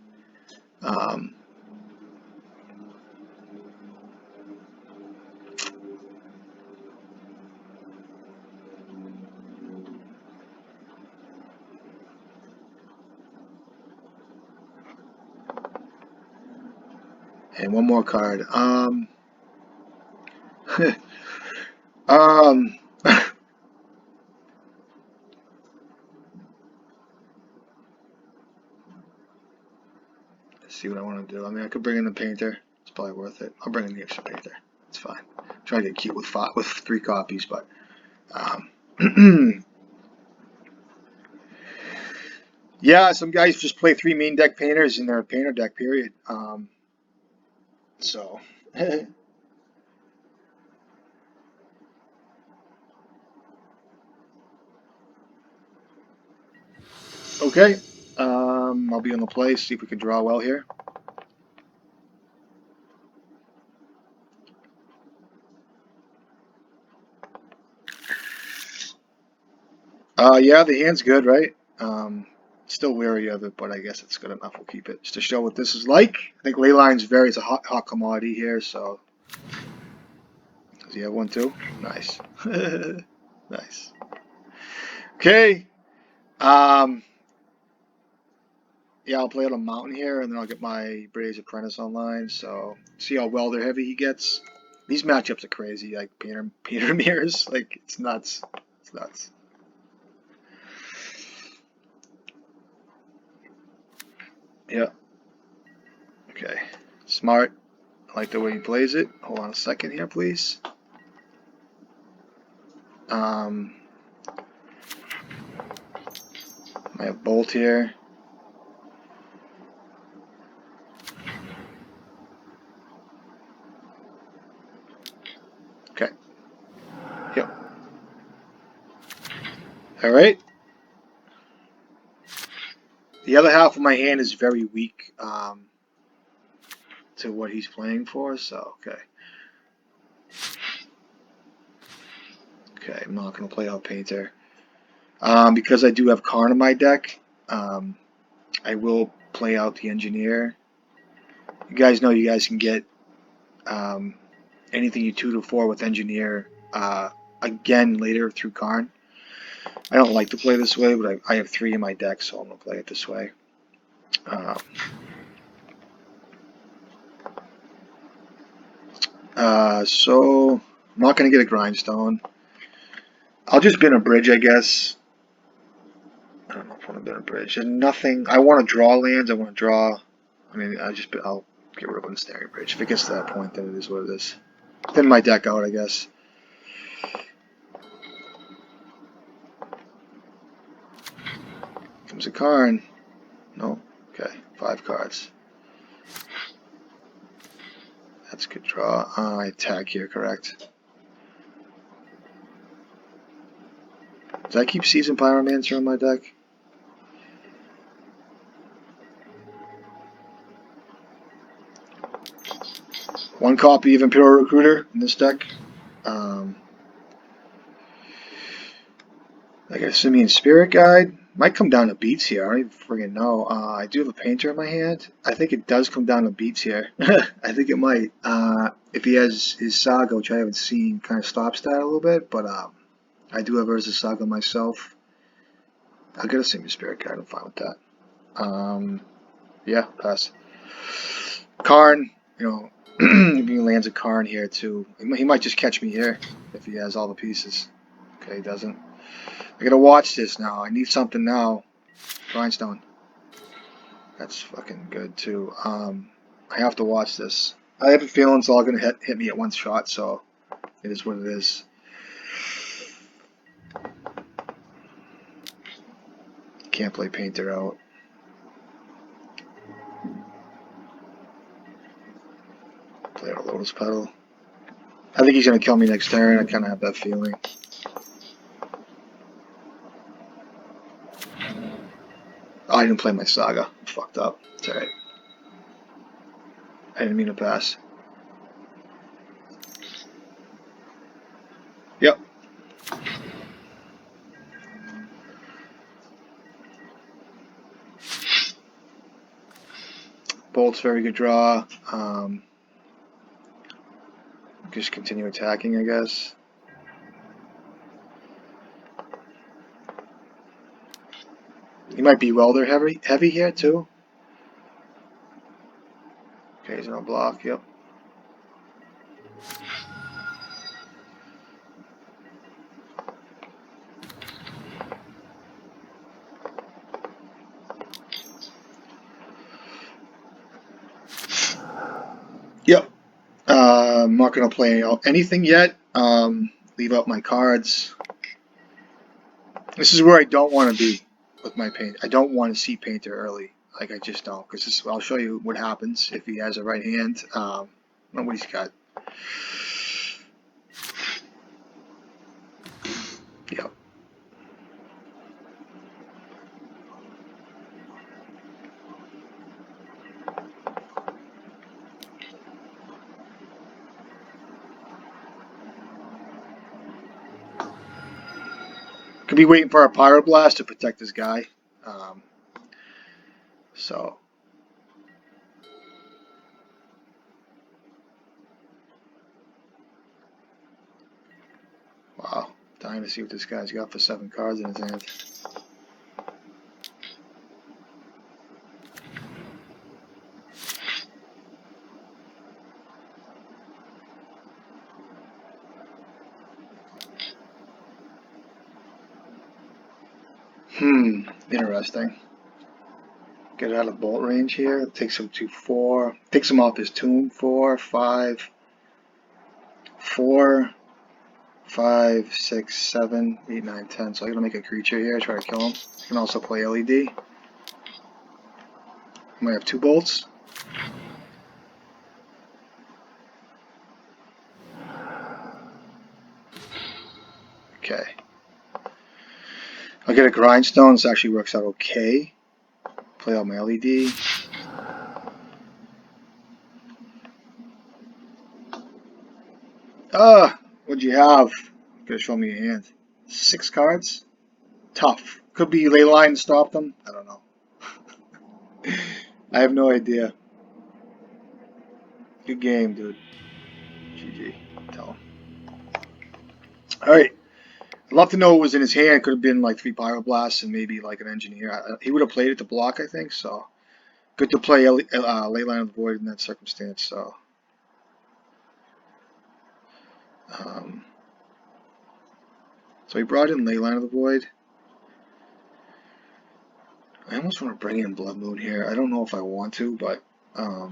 And one more card. Let's see what I want to do. I mean, I could bring in the Painter. It's probably worth it. I'll bring in the extra Painter. It's fine. Try to get cute with 3 copies, but yeah, some guys just play 3 main deck Painters in their Painter deck. Period. So. Okay, I'll be on the play, see if we can draw well here. Yeah, the hand's good, right? Still wary of it, but I guess it's good enough. We'll keep it just to show what this is like. I think Leyline's it's a hot commodity here, so. Does he have one too? Nice. Nice. Okay. Yeah, I'll play on a mountain here, and then I'll get my Braves Apprentice online. So see how Welder heavy he gets. These matchups are crazy, like Peter mirrors. Like it's nuts. It's nuts. Yeah. Okay. Smart. I like the way he plays it. Hold on a second here, please. I have Bolt here. Okay. Yep. All right. The other half of my hand is very weak to what he's playing for, so okay. Okay, I'm not going to play out Painter. Because I do have Karn in my deck, I will play out the Engineer. You guys know you guys can get anything you 2 to 4 with Engineer again later through Karn. I don't like to play this way, but I have 3 in my deck, so I'm going to play it this way. So I'm not going to get a Grindstone. I'll just bin a bridge, I guess. I don't know if I want to bin a bridge. There's nothing. I want to draw lands. I want to draw. I mean, I'll get rid of one Ensnaring Bridge. If it gets to that point, then it is what it is. Thin my deck out, I guess. Comes a Karn. No. Okay. 5 cards. That's a good draw. I tag here, correct. Does I keep Seasoned Pyromancer on my deck? One copy of Imperial Recruiter in this deck. I got a Simian Spirit Guide. Might come down to beats here. I don't even friggin' know. I do have a Painter in my hand. I think it does come down to beats here. I think it might. If he has his Saga, which I haven't seen, kind of stops that a little bit. But I do have Urza Saga myself. I'll get a Simian Spirit Guide. I'm fine with that. Yeah, pass. Karn, you know, if he lands a Karn here too, he might just catch me here if he has all the pieces. Okay, he doesn't. I gotta watch this now. I need something now. Grindstone. That's fucking good too. I have to watch this. I have a feeling it's all gonna hit me at one shot, so it is what it is. Can't play Painter out. Play a Lotus Petal. I think he's gonna kill me next turn. I kind of have that feeling. Oh, I didn't play my Saga. I'm fucked up. It's alright. I didn't mean to pass. Yep. Bolt's very good draw. Just continue attacking, I guess. He might be Welder heavy here too. Okay, he's no block. Yep. Yep. I'm not gonna play anything yet. Leave out my cards. This is where I don't want to be with my paint. I don't want to see Painter early. Like, I just don't, because I'll show you what happens if he has a right hand. What he's got. Yep. Could be waiting for a Pyroblast to protect this guy. So. Wow. Dying to see what this guy's got for 7 cards in his hand. Interesting. Get out of bolt range here. Takes him to 4. Takes him off his tomb. 4, 5, 4, 5, 6, 7, 8, 9, 10. So I'm gonna make a creature here. Try to kill him. I can also play LED. I might have 2 bolts. Okay. I'll get a Grindstone. This actually works out okay. Play out my LED. What'd you have? Gotta show me your hand. 6 cards? Tough. Could be Leyline to stop them. I don't know. I have no idea. Good game, dude. GG. Tell him. Alright. I'd love to know what was in his hand. Could have been like 3 Pyroblasts and maybe like an Engineer. He would have played it to block, I think, so. Good to play Leyline of the Void in that circumstance, so. So he brought in Leyline of the Void. I almost want to bring in Blood Moon here. I don't know if I want to, but I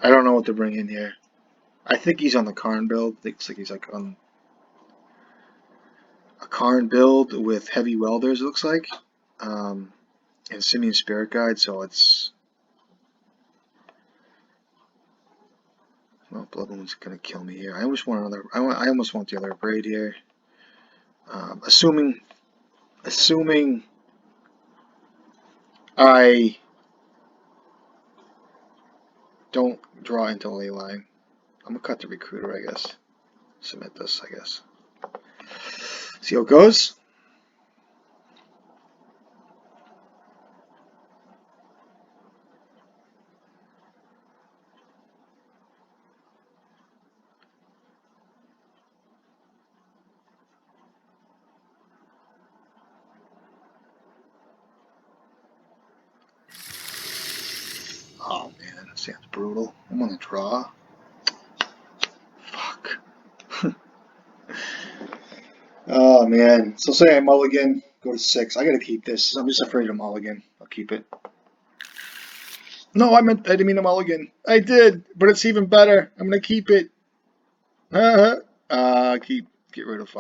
don't know what to bring in here. I think he's on the Karn build. Looks like he's like on a Karn build with heavy welders, it looks like. And Simian Spirit Guide, so it's... Well, Blood Moon's gonna kill me here. I almost want another... I almost want the other Braid here. Assuming I don't draw into Leyline. I'm gonna cut the Recruiter, I guess. Submit this, I guess. See how it goes. Oh man, that sounds brutal. I'm gonna draw. Fuck. Oh man. So say I mulligan, go to 6. I gotta keep this. I'm just afraid of mulligan. I'll keep it. No, I didn't mean to mulligan. I did, but it's even better. I'm gonna keep it. Get rid of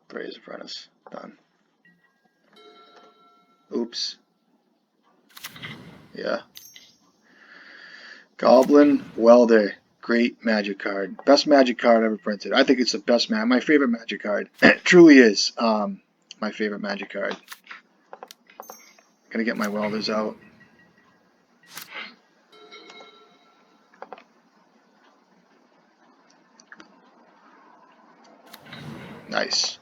Praise Apprentice. Done. Oops. Yeah. Goblin Welder. Great magic card. Best magic card ever printed. I think it's the best my favorite magic card. It truly is my favorite magic card. Gonna get my welders out. Nice.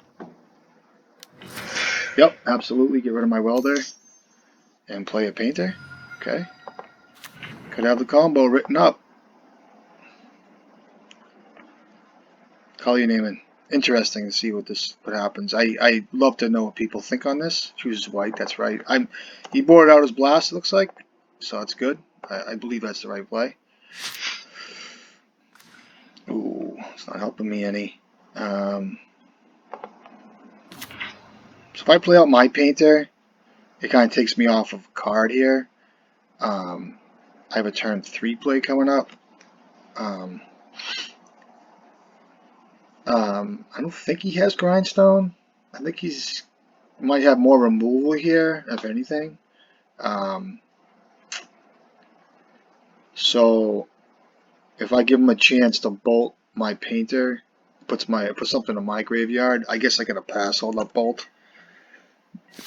Yep, absolutely. Get rid of my welder and play a painter. Okay. Could have the combo written up. Call your name in. Interesting to see what happens. I love to know what people think on this. Chooses white, that's right. He bore it out his blast, it looks like. So it's good. I believe that's the right play. Ooh, it's not helping me any. So if I play out my painter, it kind of takes me off of a card here. I have a turn 3 play coming up. I don't think he has Grindstone. I think might have more removal here, if anything. So if I give him a chance to bolt my painter, put something in my graveyard, I guess I gotta pass hold up bolt,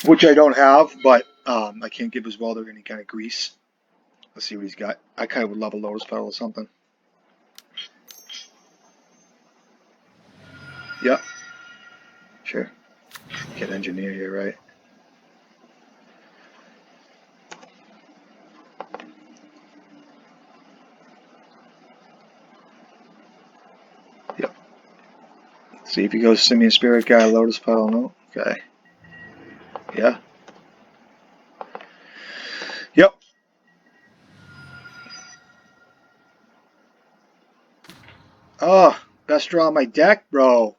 which I don't have, but I can't give his welder any kind of grease. Let's see what he's got. I kind of would love a Lotus Petal or something. Yep. Sure. Get engineer here, right? Yep. See if he goes Simian Spirit Guy, Lotus Petal. No. Okay. Yeah. Yep. Oh, best draw on my deck, bro.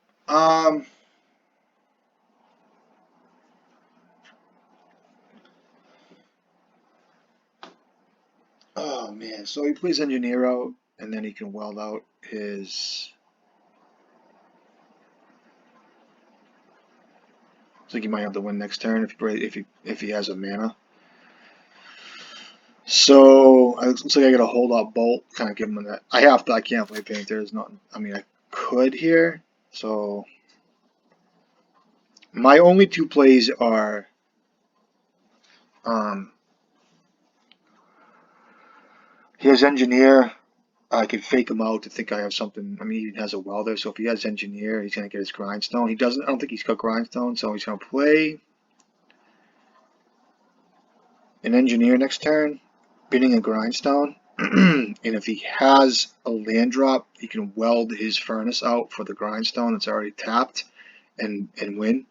Oh man, so he plays engineer out, and then he can weld out his. I think he might have to win next turn if he has a mana. So it looks like I gotta hold up bolt, kind of give him that. I can't play painter. There's not. I mean, I could here. So my only 2 plays are he has engineer. I could fake him out to think I have something. I mean, he has a welder, so if he has engineer, he's gonna get his grindstone. He doesn't. I don't think he's got grindstone, so he's gonna play an engineer next turn, beating a grindstone. and if he has a land drop, he can weld his furnace out for the grindstone that's already tapped and win.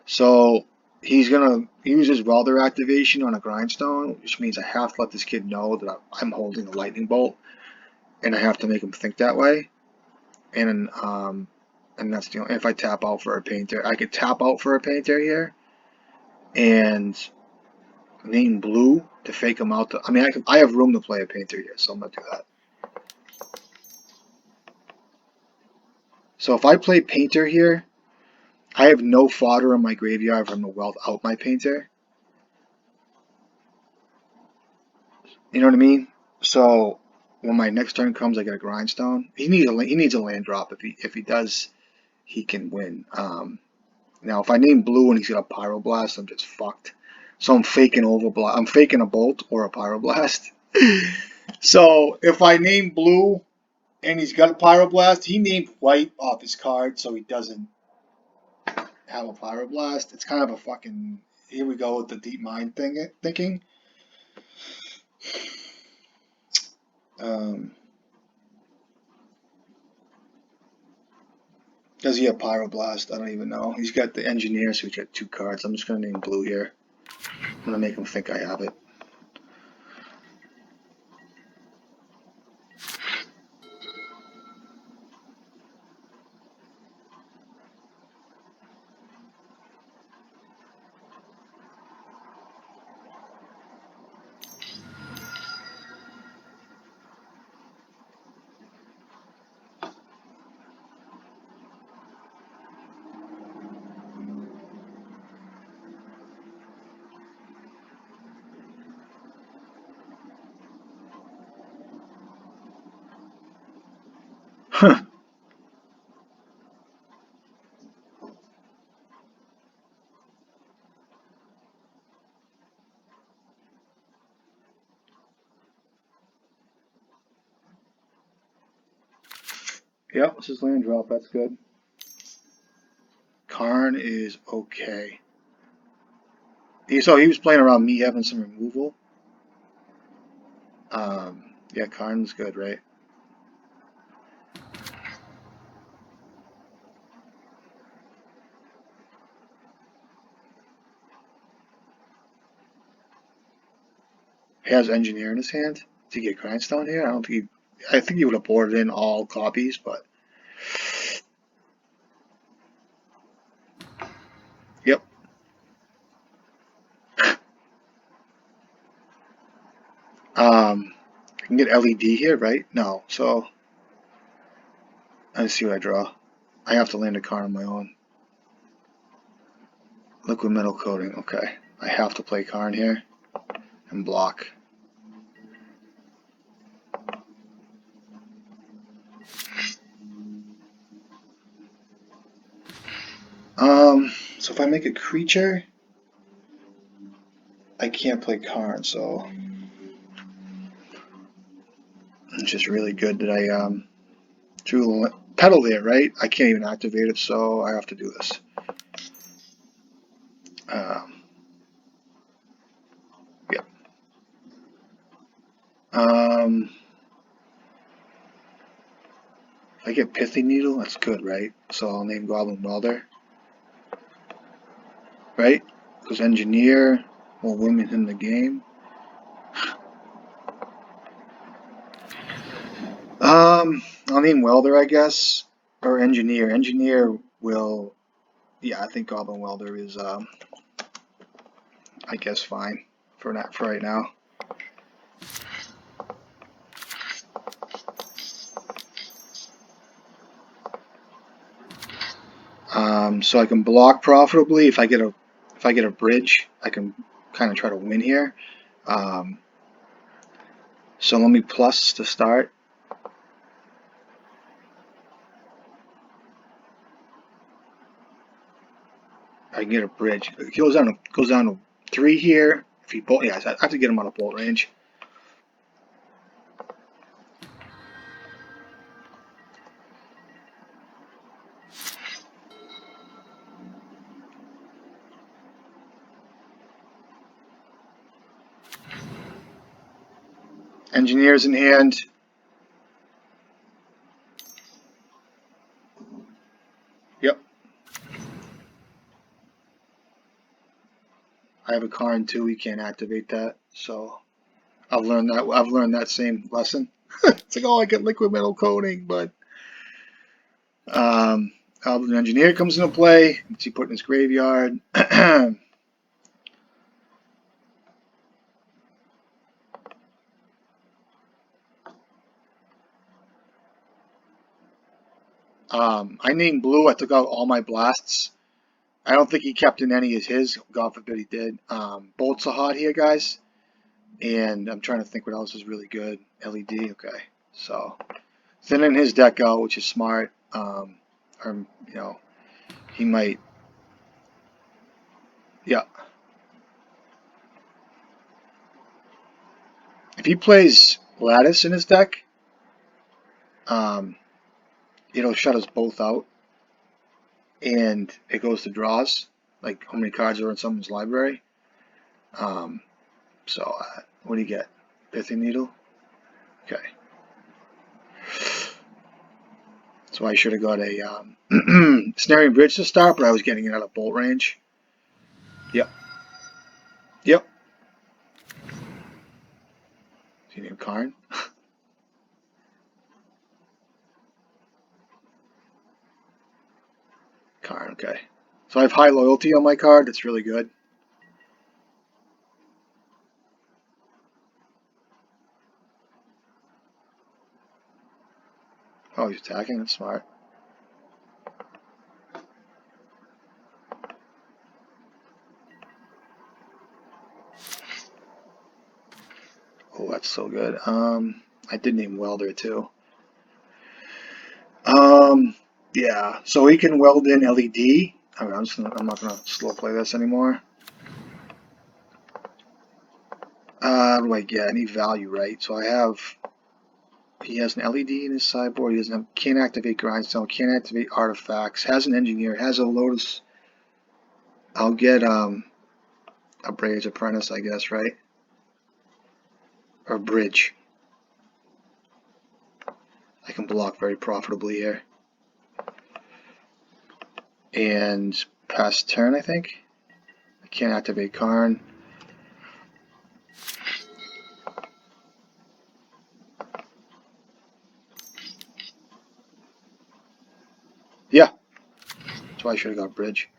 So he's gonna use his welder activation on a grindstone, which means I have to let this kid know that I'm holding a lightning bolt, and I have to make him think that way. And that's the only. If I tap out for a painter, I could tap out for a painter here, and name blue to fake him out. I mean, I have room to play a painter here, so I'm gonna do that. So if I play painter here, I have no fodder in my graveyard for him to weld out my painter. You know what I mean? So when my next turn comes, I get a grindstone. He needs a land drop. If he does, he can win. Now if I name blue and he's got a pyroblast, I'm just fucked. So I'm faking I'm faking a bolt or a pyroblast. So if I name blue and he's got a pyroblast, he named white off his card, so he doesn't have a pyroblast. It's kind of a fucking, here we go with the deep mind thinking. Does he have pyroblast? I don't even know. He's got the engineer, so he's got 2 cards. I'm just gonna name blue here. I'm gonna make him think I have it. Huh. Yep, this is land drop. That's good. Karn is okay. So he was playing around me having some removal. Yeah, Karn's good, right? He has engineer in his hand to get grindstone here. I think he would have boarded in all copies, but yep. I can get LED here, right? No, so let's see what I draw. I have to land a card on my own. Liquid metal coating, okay. I have to play Karn here and block. So if I make a creature, I can't play Karn, so it's just really good that I drew a pedal there, right? I can't even activate it, so I have to do this. Yep. If I get Pithy Needle, that's good, right? So I'll name Goblin Welder, right? Because Engineer will win me in the game. I'll name Welder, I guess, or Engineer. Engineer will, yeah, I think Goblin Welder is, I guess, fine for right now. So I can block profitably. If I get a bridge, I can kind of try to win here. So let me plus to start. I can get a bridge. It goes down to 3 here. If he bolt, yeah, I have to get him out of bolt range. Engineers in hand. Yep. I have a Karn too. He can't activate that, so I've learned that. I've learned that same lesson. It's like, oh, I get liquid metal coating, but the engineer comes into play. What's he put in his graveyard? I named blue. I took out all my blasts. I don't think he kept in any as his. God forbid he did. Bolts are hot here, guys. And I'm trying to think what else is really good. LED, okay. So thinning his deck out, which is smart. Or, you know, he might. Yeah. If he plays Lattice in his deck, it'll shut us both out. And it goes to draws, like how many cards are in someone's library. So what do you get? Pithing Needle? Okay. So I should have got a Snaring Bridge to start, but I was getting it out of bolt range. Yep. Yep. Is he named Karn? Karn, okay. So I have high loyalty on my card. That's really good. Oh, he's attacking. That's smart. Oh, that's so good. I did name Welder too. Yeah. So he can weld in LED. I'm not gonna slow play this anymore. What do I get? I need value, right? So I have. He has an LED in his sideboard. He doesn't have. Can't activate Grindstone. Can't activate artifacts. Has an engineer. Has a Lotus. I'll get a Braves Apprentice, I guess, right? Or Bridge. I can block very profitably here. And pass turn, I think. I can't activate Karn. Yeah. That's why I should have got Bridge.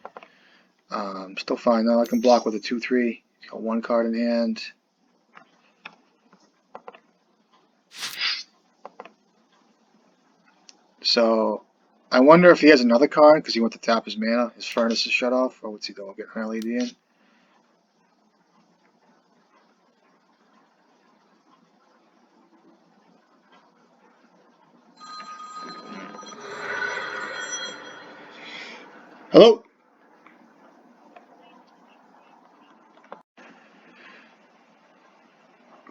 Still fine though. I can block with a 2/3. He's got one card in hand. So I wonder if he has another card because he went to tap his mana. His furnace is shut off, or what's he doing? Get an LED in. Hello.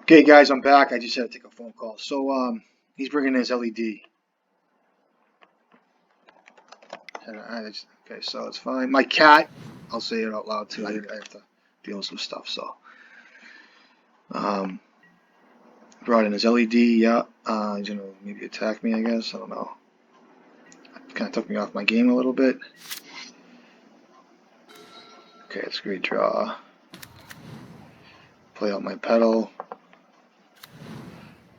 Okay, guys, I'm back. I just had to take a phone call. So he's bringing in his LED. Okay, so it's fine. My cat, I'll say it out loud too. I have to deal with some stuff. So brought in his LED. Yeah, he's gonna maybe attack me. I guess I don't know. Kind of took me off my game a little bit. Okay, it's a great draw. Play out my pedal.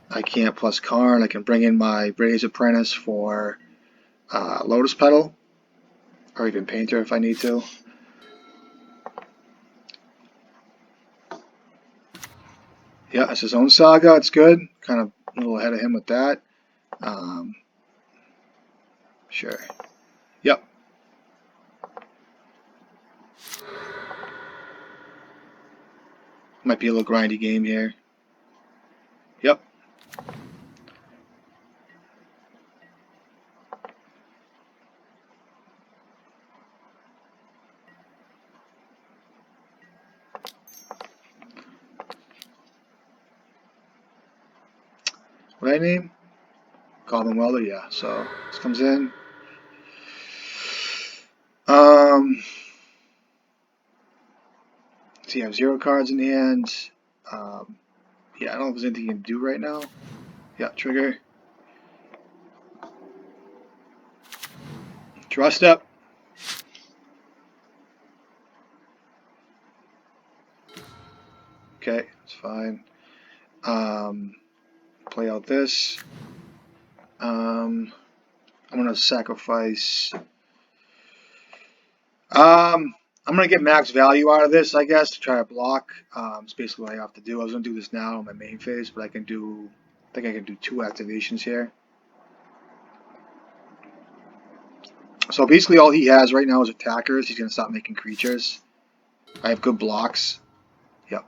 I can't plus Karn. I can bring in my Braves Apprentice for Lotus Petal, or even Painter if I need to. Yeah, it's his own saga. It's good. Kind of a little ahead of him with that. Sure. Yep. Might be a little grindy game here. Yep. What I name? Call him Welder. Yeah. So this comes in. So you have 0 cards in hand. Yeah, I don't know if there's anything you can do right now. Yeah, trigger. Draw step. Okay, it's fine. Play out this. I'm gonna sacrifice. I'm gonna get max value out of this, I guess, to try to block. It's basically what I have to do. I was gonna do this now in my main phase, but I think I can do 2 activations here. So basically all he has right now is attackers. He's gonna stop making creatures. I have good blocks. Yep.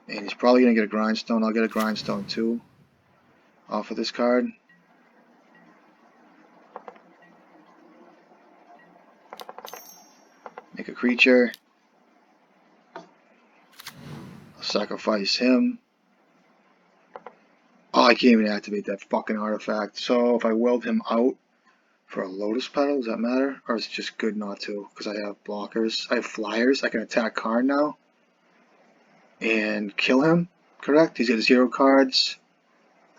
And he's probably gonna get a grindstone. I'll get a grindstone too off of this card. Make a creature. I'll sacrifice him. Oh, I can't even activate that fucking artifact. So if I weld him out for a lotus petal, does that matter? Or is it just good not to? Because I have blockers. I have flyers. I can attack Karn now. And kill him, correct? He's got 0 cards.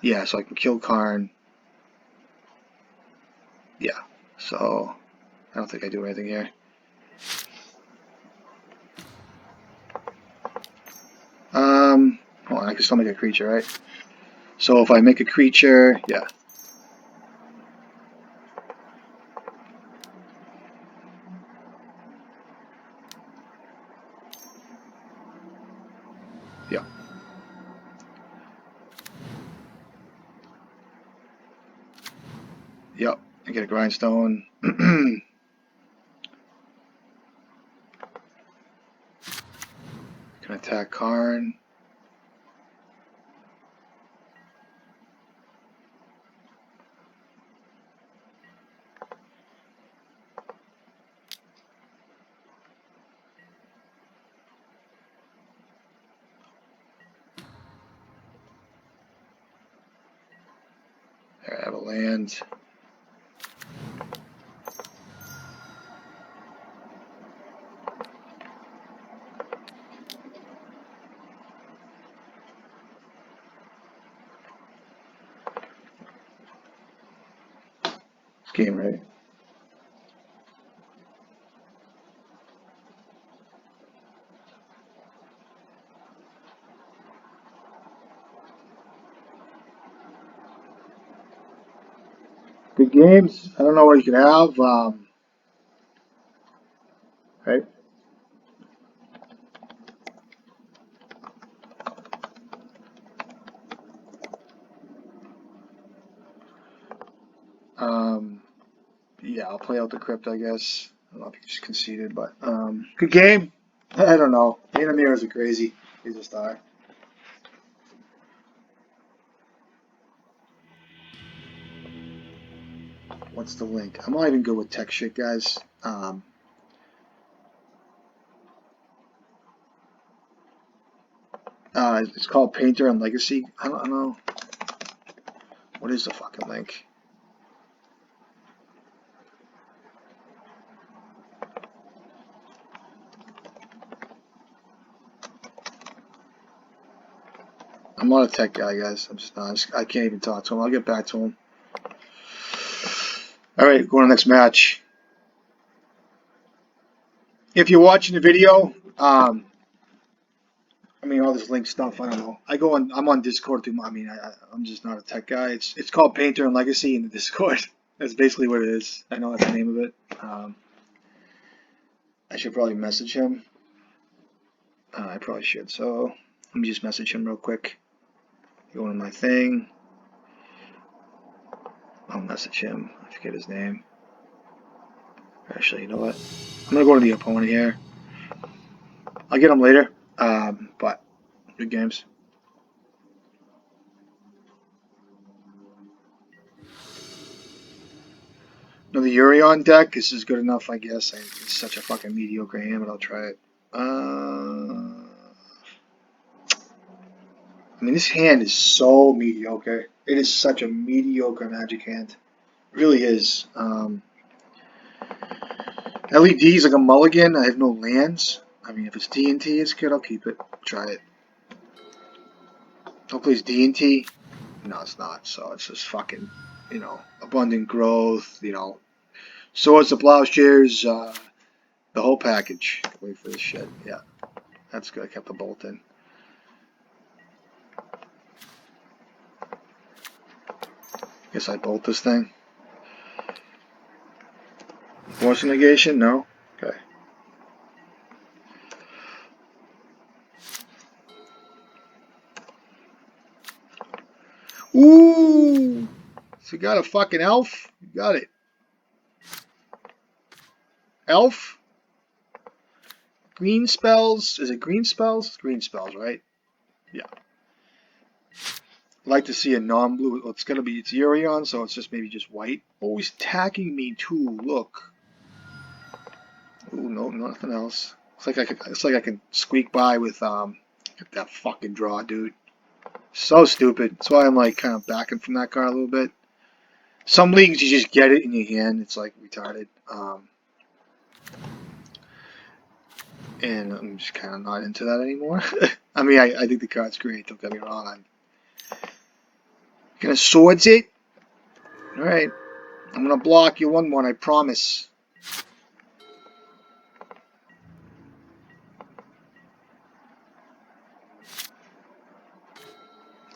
Yeah, so I can kill Karn. Yeah, so I don't think I do anything here. Hold on, I can still make a creature, right? So if I make a creature, yeah. Yeah. Yep, I get a grindstone. Can attack Karn. There, I have a land. It's game ready. Good games. I don't know what you can have. Right? Yeah, I'll play out the crypt, I guess. I don't know if you just conceded, but good game. I don't know. Me and Amir are crazy. They just are. What's the link? I'm not even good with tech shit, guys. It's called Painter and Legacy. I don't know. What is the fucking link? I'm not a tech guy, guys. I'm just not. I can't even talk to him. I'll get back to him. All right, going to the next match. If you're watching the video, I mean all this link stuff. I don't know. I'm on Discord through. I'm just not a tech guy. It's called Painter and Legacy in the Discord. That's basically what it is. I know that's the name of it. I should probably message him. I probably should. So let me just message him real quick. Go into my thing. I'll message him. I forget his name. Actually, you know what? I'm gonna go to the opponent here. I'll get him later. But good games. No, the Urion deck. This is good enough, I guess. It's such a fucking mediocre hand, but I'll try it. I mean, this hand is so mediocre. It is such a mediocre Magic hand. It really is. LED is like a mulligan. I have no lands. I mean, if it's TNT, it's good. I'll keep it. Try it. Hopefully it's D&T. No, it's not. So it's just fucking, you know, abundant growth, you know, swords to plowshares, the whole package. Wait for this shit. Yeah, that's good. I kept the bolt in. Guess I bolt this thing. Force negation? No? Okay. Ooh! So you got a fucking elf? You got it. Elf? Green spells? Is it green spells? Green spells, right? Yeah. I'd like to see a non-blue. It's gonna be, it's Urion, so it's just maybe just white. Oh, he's attacking me too. Look. Ooh, no, nothing else. It's like I can squeak by with that fucking draw, dude. So stupid. That's why I'm like kind of backing from that card a little bit. Some leagues you just get it in your hand. It's like retarded. And I'm just kind of not into that anymore. I mean, I think the card's great. Don't get me wrong. I'm gonna swords it. All right. I'm gonna block you 1/1. I promise.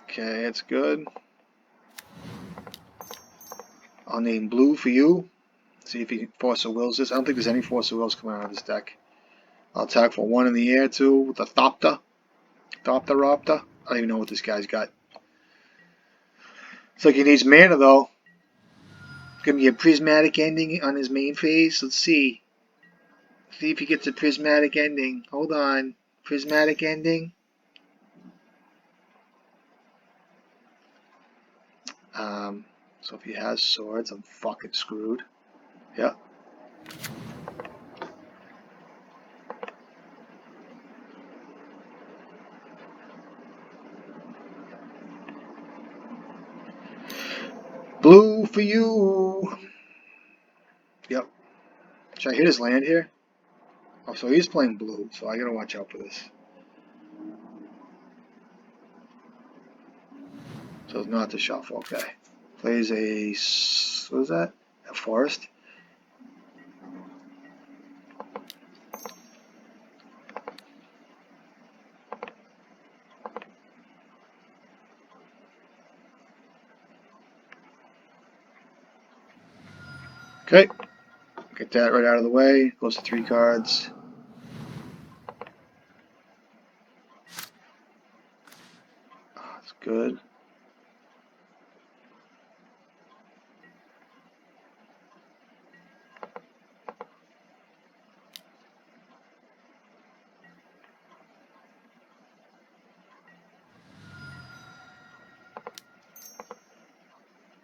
Okay, that's good. I'll name blue for you. See if he can Force of Wills this. I don't think there's any Force of Wills coming out of this deck. I'll attack for 1 in the air too with the Thopter. Thopter. I don't even know what this guy's got. It's like he needs mana though. Give me a prismatic ending on his main phase. Let's see. See if he gets a prismatic ending. Hold on. Prismatic ending. So if he has swords, I'm fucking screwed. Yeah. Blue for you. Yep. Should I hit his land here? Oh, so he's playing blue, so I gotta watch out for this. So it's not the shuffle, okay. Plays a, what is that? A forest? Okay. Get that right out of the way. Goes to 3 cards. Oh, that's good.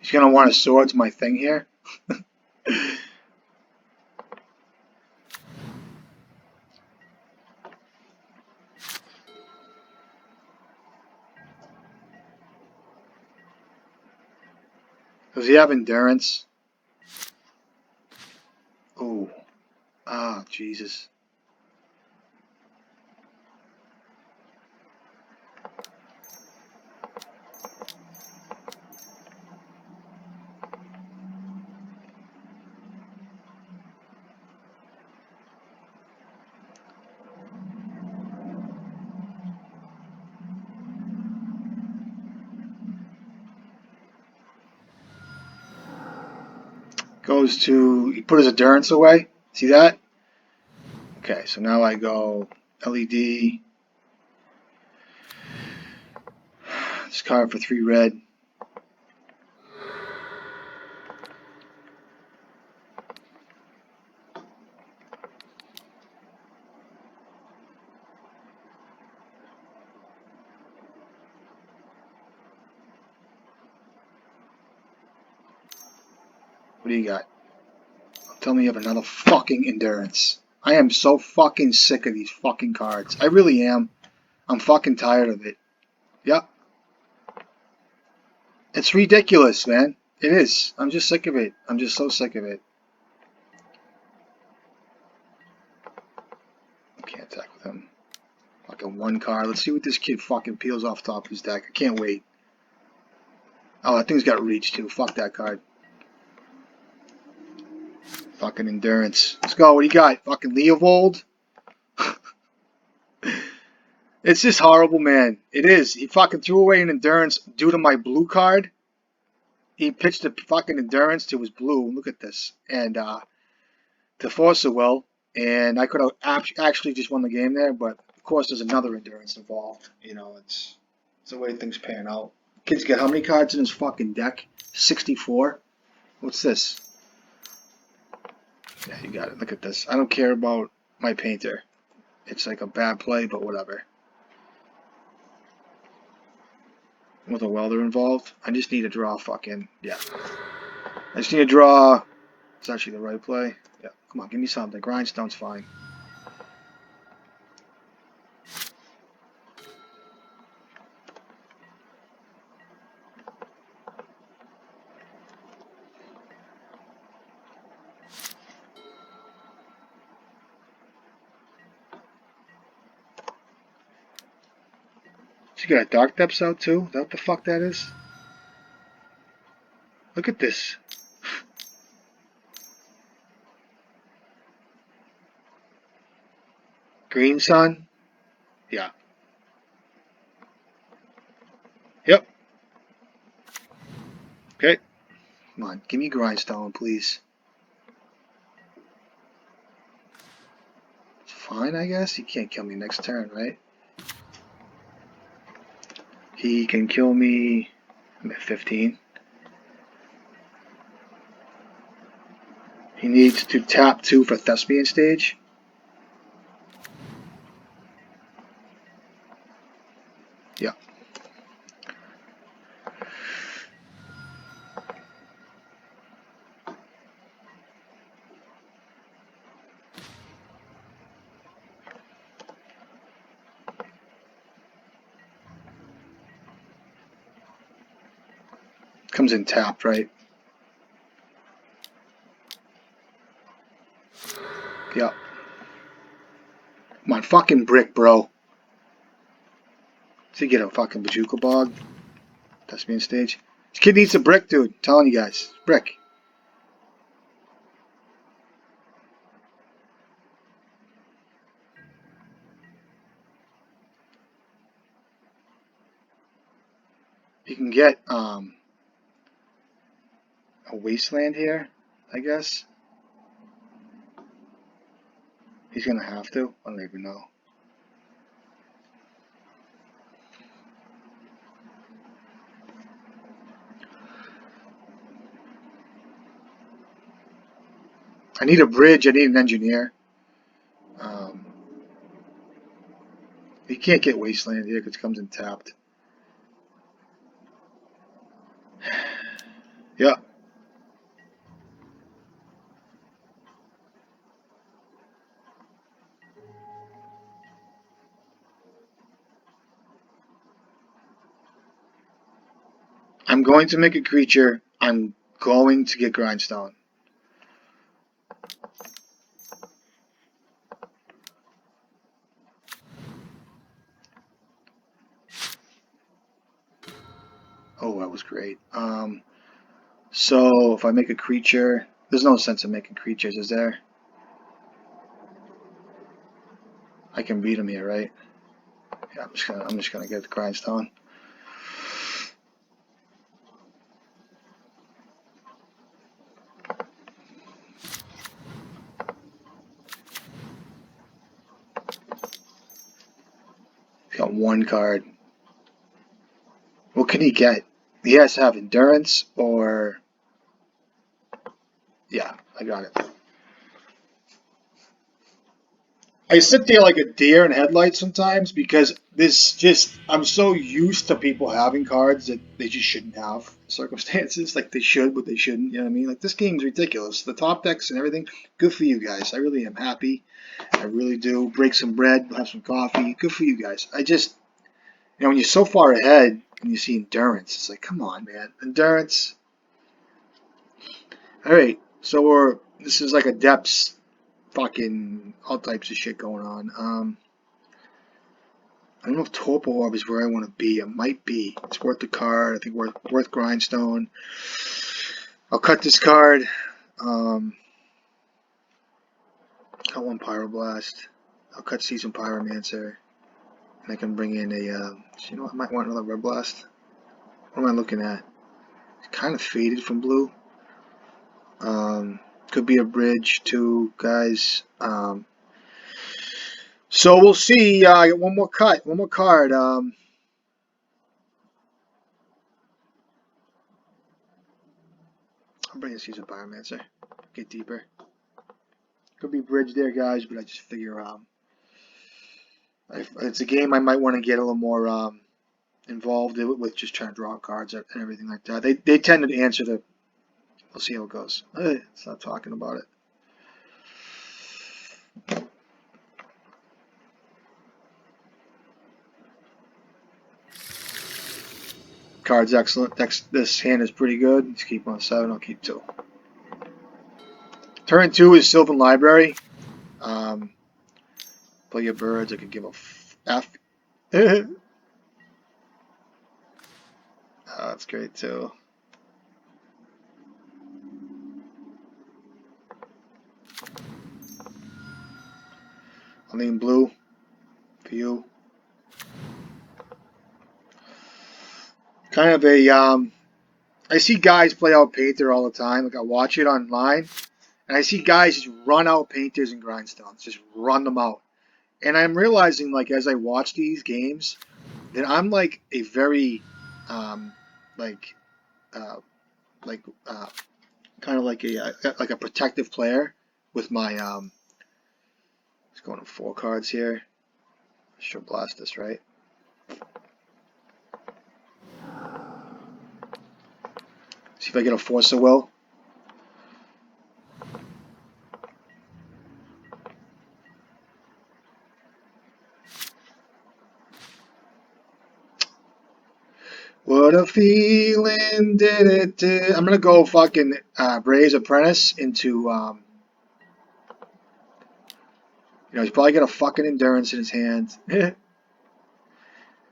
He's gonna want to swords my thing here. Does he have endurance? Oh. Ah, Jesus. Goes to, he put his endurance away. See that? Okay, so now I go LED. This card for 3 red. What do you got? Tell me you have another fucking endurance. I am so fucking sick of these fucking cards. I really am. I'm fucking tired of it. Yep. It's ridiculous, man. It is. I'm just sick of it. I'm just so sick of it. I can't attack with him. Fucking fucking one card. Let's see what this kid fucking peels off top of his deck. I can't wait. Oh, that thing's got reach too. Fuck that card. Fucking endurance. Let's go. What do you got? Fucking Leovold? It's just horrible, man. It is. He fucking threw away an endurance due to my blue card. He pitched a fucking endurance to his blue. Look at this. And to force a will. And I could have actually just won the game there, but of course there's another endurance involved. You know, it's the way things pan out. Kid's got how many cards in his fucking deck? 64? What's this? Yeah, you got it. Look at this. I don't care about my painter. It's like a bad play, but whatever. With a welder involved, I just need to draw fucking, yeah. I just need to draw, it's actually the right play. Yeah, come on, give me something. Grindstone's fine. She got a Dark Depths out too? Is that what the fuck that is? Look at this. Green Sun? Yeah. Yep. Okay. Come on, give me Grindstone, please. It's fine, I guess. He can't kill me next turn, right? He can kill me. I'm at 15. He needs to tap 2 for Thespian stage. Yeah. Comes in tapped, right? Yep. Come on, fucking brick, bro. Does he get a fucking Bajuka Bog? Thespian stage. This kid needs a brick, dude. I'm telling you guys. Brick. You can get a wasteland here, I guess. He's gonna have to. I don't even know. I need a bridge. I need an engineer. He can't get wasteland here because it comes in tapped. Yep. I'm going to make a creature. I'm going to get Grindstone. Oh, that was great. So if I make a creature, there's no sense in making creatures, is there? I can beat him here, right? Yeah, I'm just gonna get the Grindstone. He's got one card. What can he get? He has to have endurance or... Yeah, I got it. I sit there like a deer in headlights sometimes because I'm so used to people having cards that they just shouldn't have circumstances. Like they should, but they shouldn't. You know what I mean? Like this game's ridiculous. The top decks and everything, good for you guys. I really am happy. I really do. Break some bread, have some coffee. Good for you guys. When you're so far ahead and you see endurance, it's like, come on, man. Endurance. Alright, so this is like a depths fucking all types of shit going on. I don't know if Torpor Orb is where I want to be. It might be. It's worth the card. I think worth Grindstone. I'll cut this card. Cut one Pyroblast. I'll cut Season Pyromancer. And I can bring in a, you know what, I might want another Red Blast. What am I looking at? It's kind of faded from blue. Could be a bridge too, guys. So we'll see. I got one more card. I'll bring a Season Pyromancer. Get deeper. Could be bridge there, guys, but I just figure it's a game I might want to get a little more involved with, just trying to draw cards and everything like that. They tend to answer the. We'll see how it goes. Stop talking about it. Card's excellent. This hand is pretty good. Let's keep on 7. I'll keep 2. Turn 2 is Sylvan Library. Play your birds. I could give a F. Oh, that's great too. I'll name blue for you. Kind of a I see guys play out Painter all the time. Like I watch it online, and I see guys just run out Painters and Grindstones, just run them out. And I'm realizing, like as I watch these games, that I'm like a very, like, kind of like a protective player with my Let's go to 4 cards here. Should blast this, right? See if I get a Force of Will. What a feeling did it do? I'm gonna go fucking Bray's Apprentice into you know, he's probably got a fucking Endurance in his hand.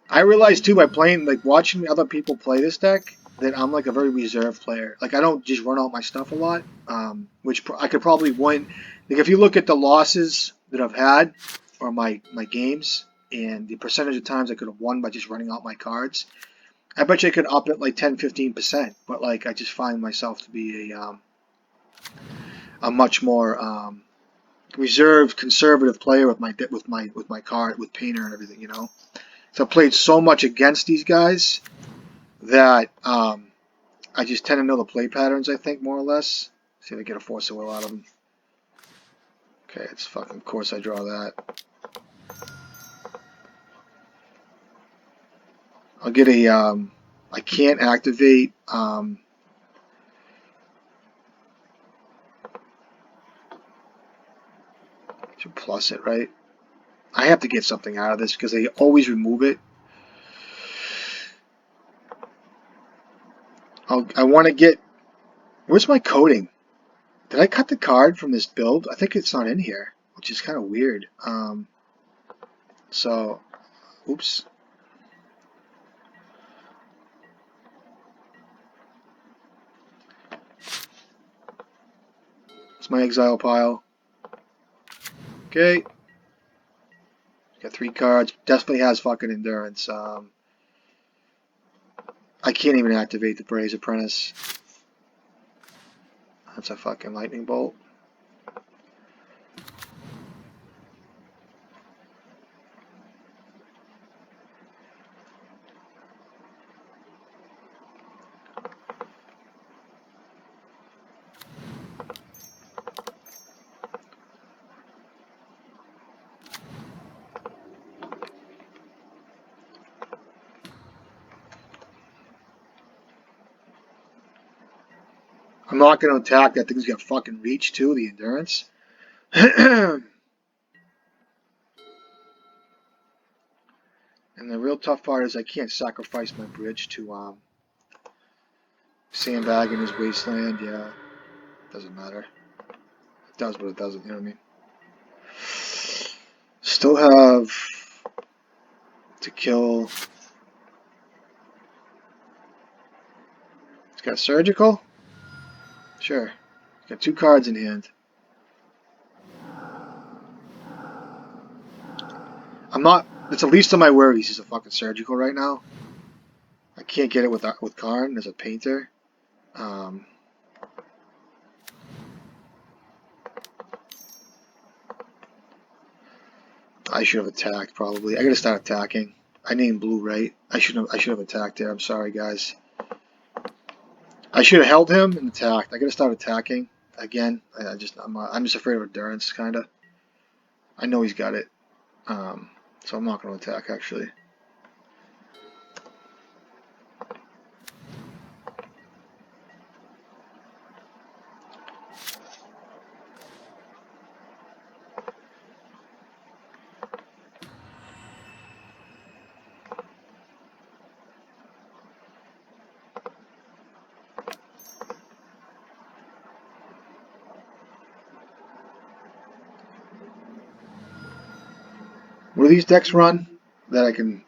I realized too by playing, like watching other people play this deck, that I'm like a very reserved player. Like I don't just run out my stuff a lot, which I could probably win. Like if you look at the losses that I've had, or my games, and the percentage of times I could have won by just running out my cards, I bet you I could up it like 10-15%. But like I just find myself to be a much more reserved, conservative player with my card, with Painter and everything, you know. So I played so much against these guys that I just tend to know the play patterns, I think, more or less. See if I get a Force of Will out of them. Okay, it's fucking, of course I draw that. I'll get a, I can't activate, should plus it, right? I have to get something out of this because they always remove it. I want to get, where's my coding? Did I cut the card from this build? I think it's not in here, which is kind of weird. So, oops. It's my exile pile. Okay. Got 3 cards. Definitely has fucking Endurance. I can't even activate the Bray's Apprentice. That's a fucking Lightning Bolt. I'm not going to attack. That thing's got fucking reach too, the Endurance. And the real tough part is I can't sacrifice my bridge to Sandbag in his Wasteland. Yeah, doesn't matter. It does, but it doesn't. You know what I mean? Still have to kill. It's got surgical? Sure. It's got 2 cards in hand. I'm not. It's the least of my worries. He's a fucking surgical right now. I can't get it with Karn as a painter. I should have attacked probably. I gotta start attacking. I named blue right. I should have attacked there. I'm sorry guys. I should have held him and attacked. I gotta start attacking again. I'm just afraid of endurance kinda. I know he's got it. So I'm not gonna attack actually. What do these decks run that I can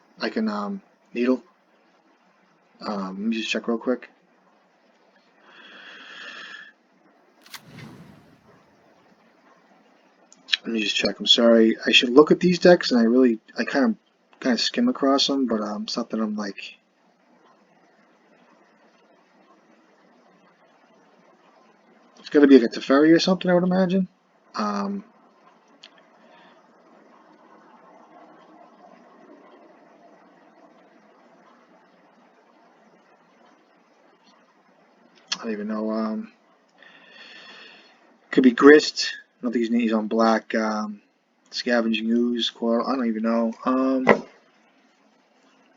needle? Let me just check real quick. Let me just check. I'm sorry. I should look at these decks, and I kind of skim across them, but something I'm like. It's gonna be like a Teferi or something, I would imagine. I don't even know. Could be Grist. I don't think he's on black. Scavenging Ooze, Coil. I don't even know.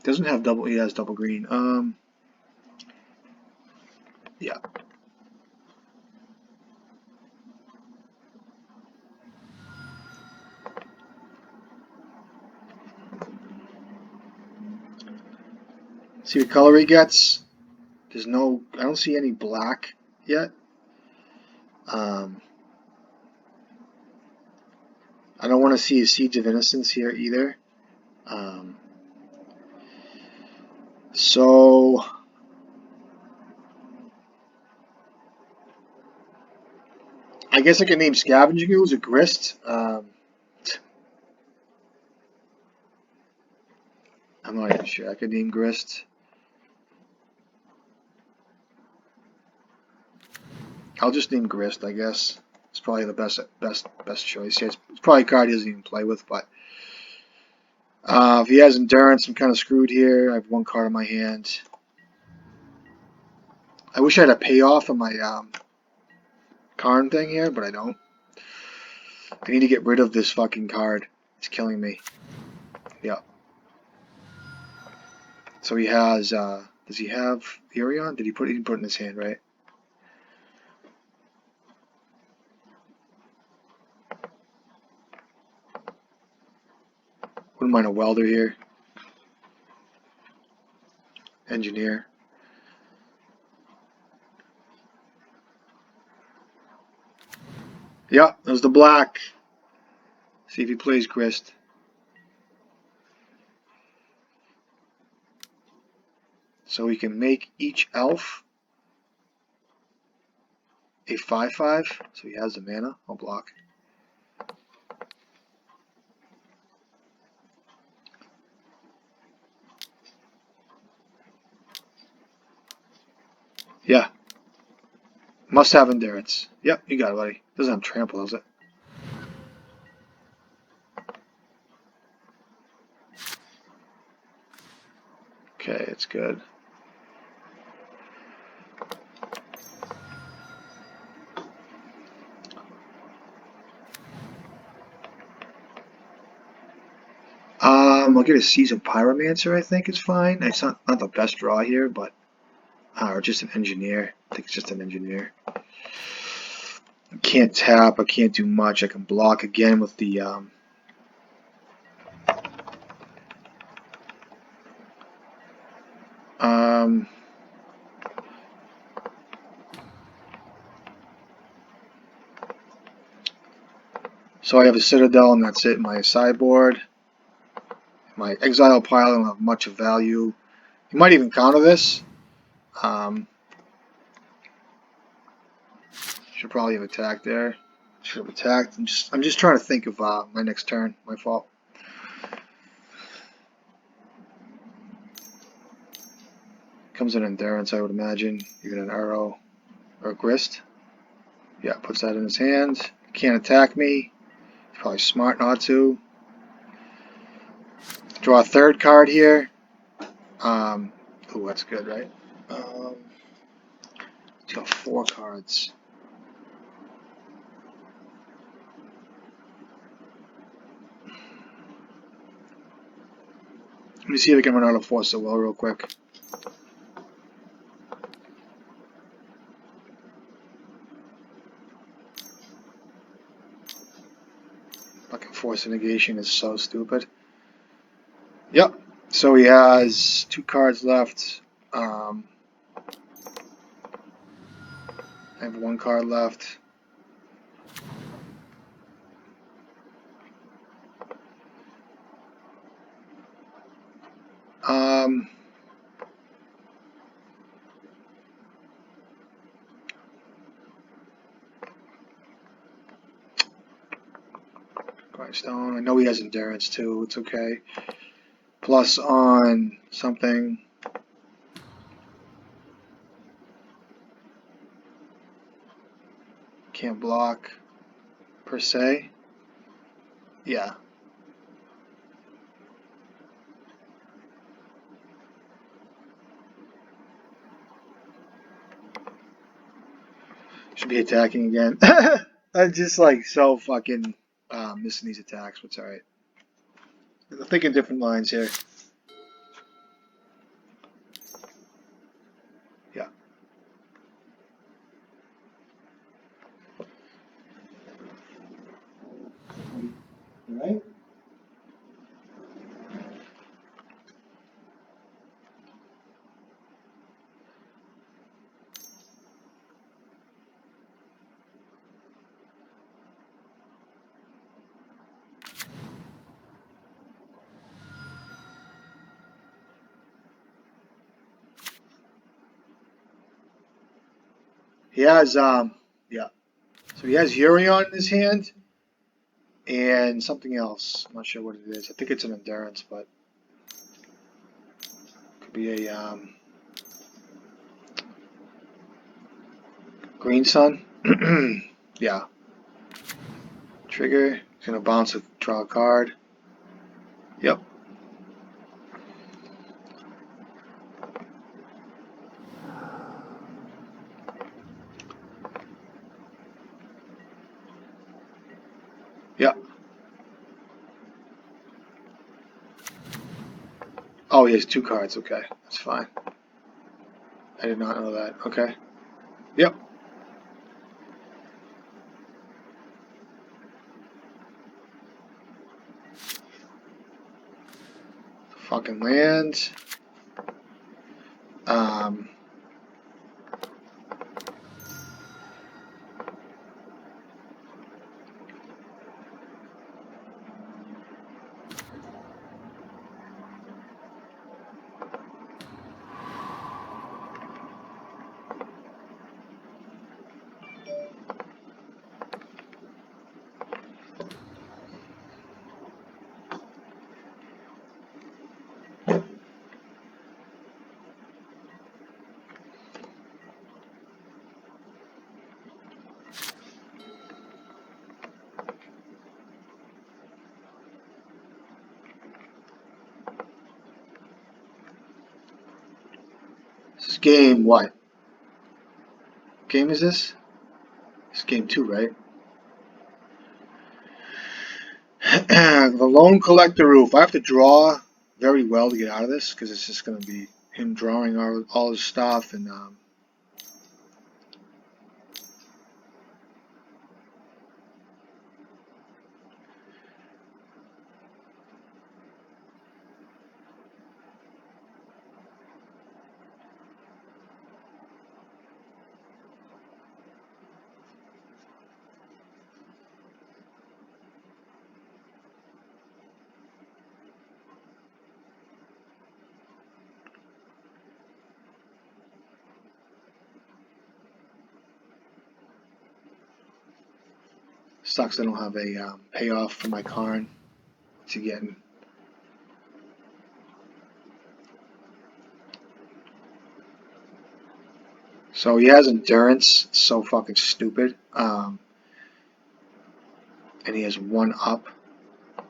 Doesn't have double. He has double green. Yeah. See the color he gets. There's no. I don't see any black yet. I don't want to see a Siege of Innocence here either. So I guess I can name Scavenging Ooze a Grist. I'm not even sure. I could name Grist. I'll just name Grist, I guess. It's probably the best choice. Yeah, it's probably a card he doesn't even play with, but if he has Endurance, I'm kind of screwed here. I have 1 card in my hand. I wish I had a payoff on my Karn thing here, but I don't. I need to get rid of this fucking card. It's killing me. Yeah. So he has, does he have Furion? He didn't put it in his hand, right? Wouldn't mind a Welder here. Engineer. Yeah, there's the black. See if he plays Grist. So we can make each elf a 5/5. So he has the mana. I'll block. Yeah. Must have Endurance. Yep, you got it, buddy. Doesn't have Trample, does it? Okay, it's good. I'll get a Seasoned Pyromancer, I think is fine. It's not the best draw here, but or just an Engineer. I think it's just an Engineer. I can't tap, I can't do much. I can block again with the so I have a Citadel and that's it in my sideboard. My exile pile will have much of value. You might even counter this. Should probably have attacked there. Should have attacked. I'm just trying to think of my next turn. My fault. Comes in endurance, I would imagine. Even an arrow or a grist. Yeah, puts that in his hand. Can't attack me. He's probably smart not to. Draw a third card here. Oh, that's good, right? He's got 4 cards. Let me see if I can run out of Force of Will real quick. Fucking Force of Negation is so stupid. Yep. So he has 2 cards left. I have 1 card left. Grindstone. I know he has endurance too. It's okay. Plus on something. Can't block per se. Yeah. Should be attacking again. I'm just like so fucking missing these attacks, but it's alright. I'm thinking different lines here. Yeah. Alright. He has yeah. So he has Urion in his hand and something else. I'm not sure what it is. I think it's an endurance, but could be a Green Sun. Yeah. Trigger. He's gonna bounce a draw a card. Yep. Yep. Oh, he has 2 cards. Okay, that's fine. I did not know that. Okay. Yep. Fucking land. This is game what? Game is this? It's game 2, right? The Lone Collector Roof. I have to draw very well to get out of this because it's just going to be him drawing all his stuff and Sucks I don't have a payoff for my Karn. What's he getting? So he has endurance. It's so fucking stupid. And he has 1 up.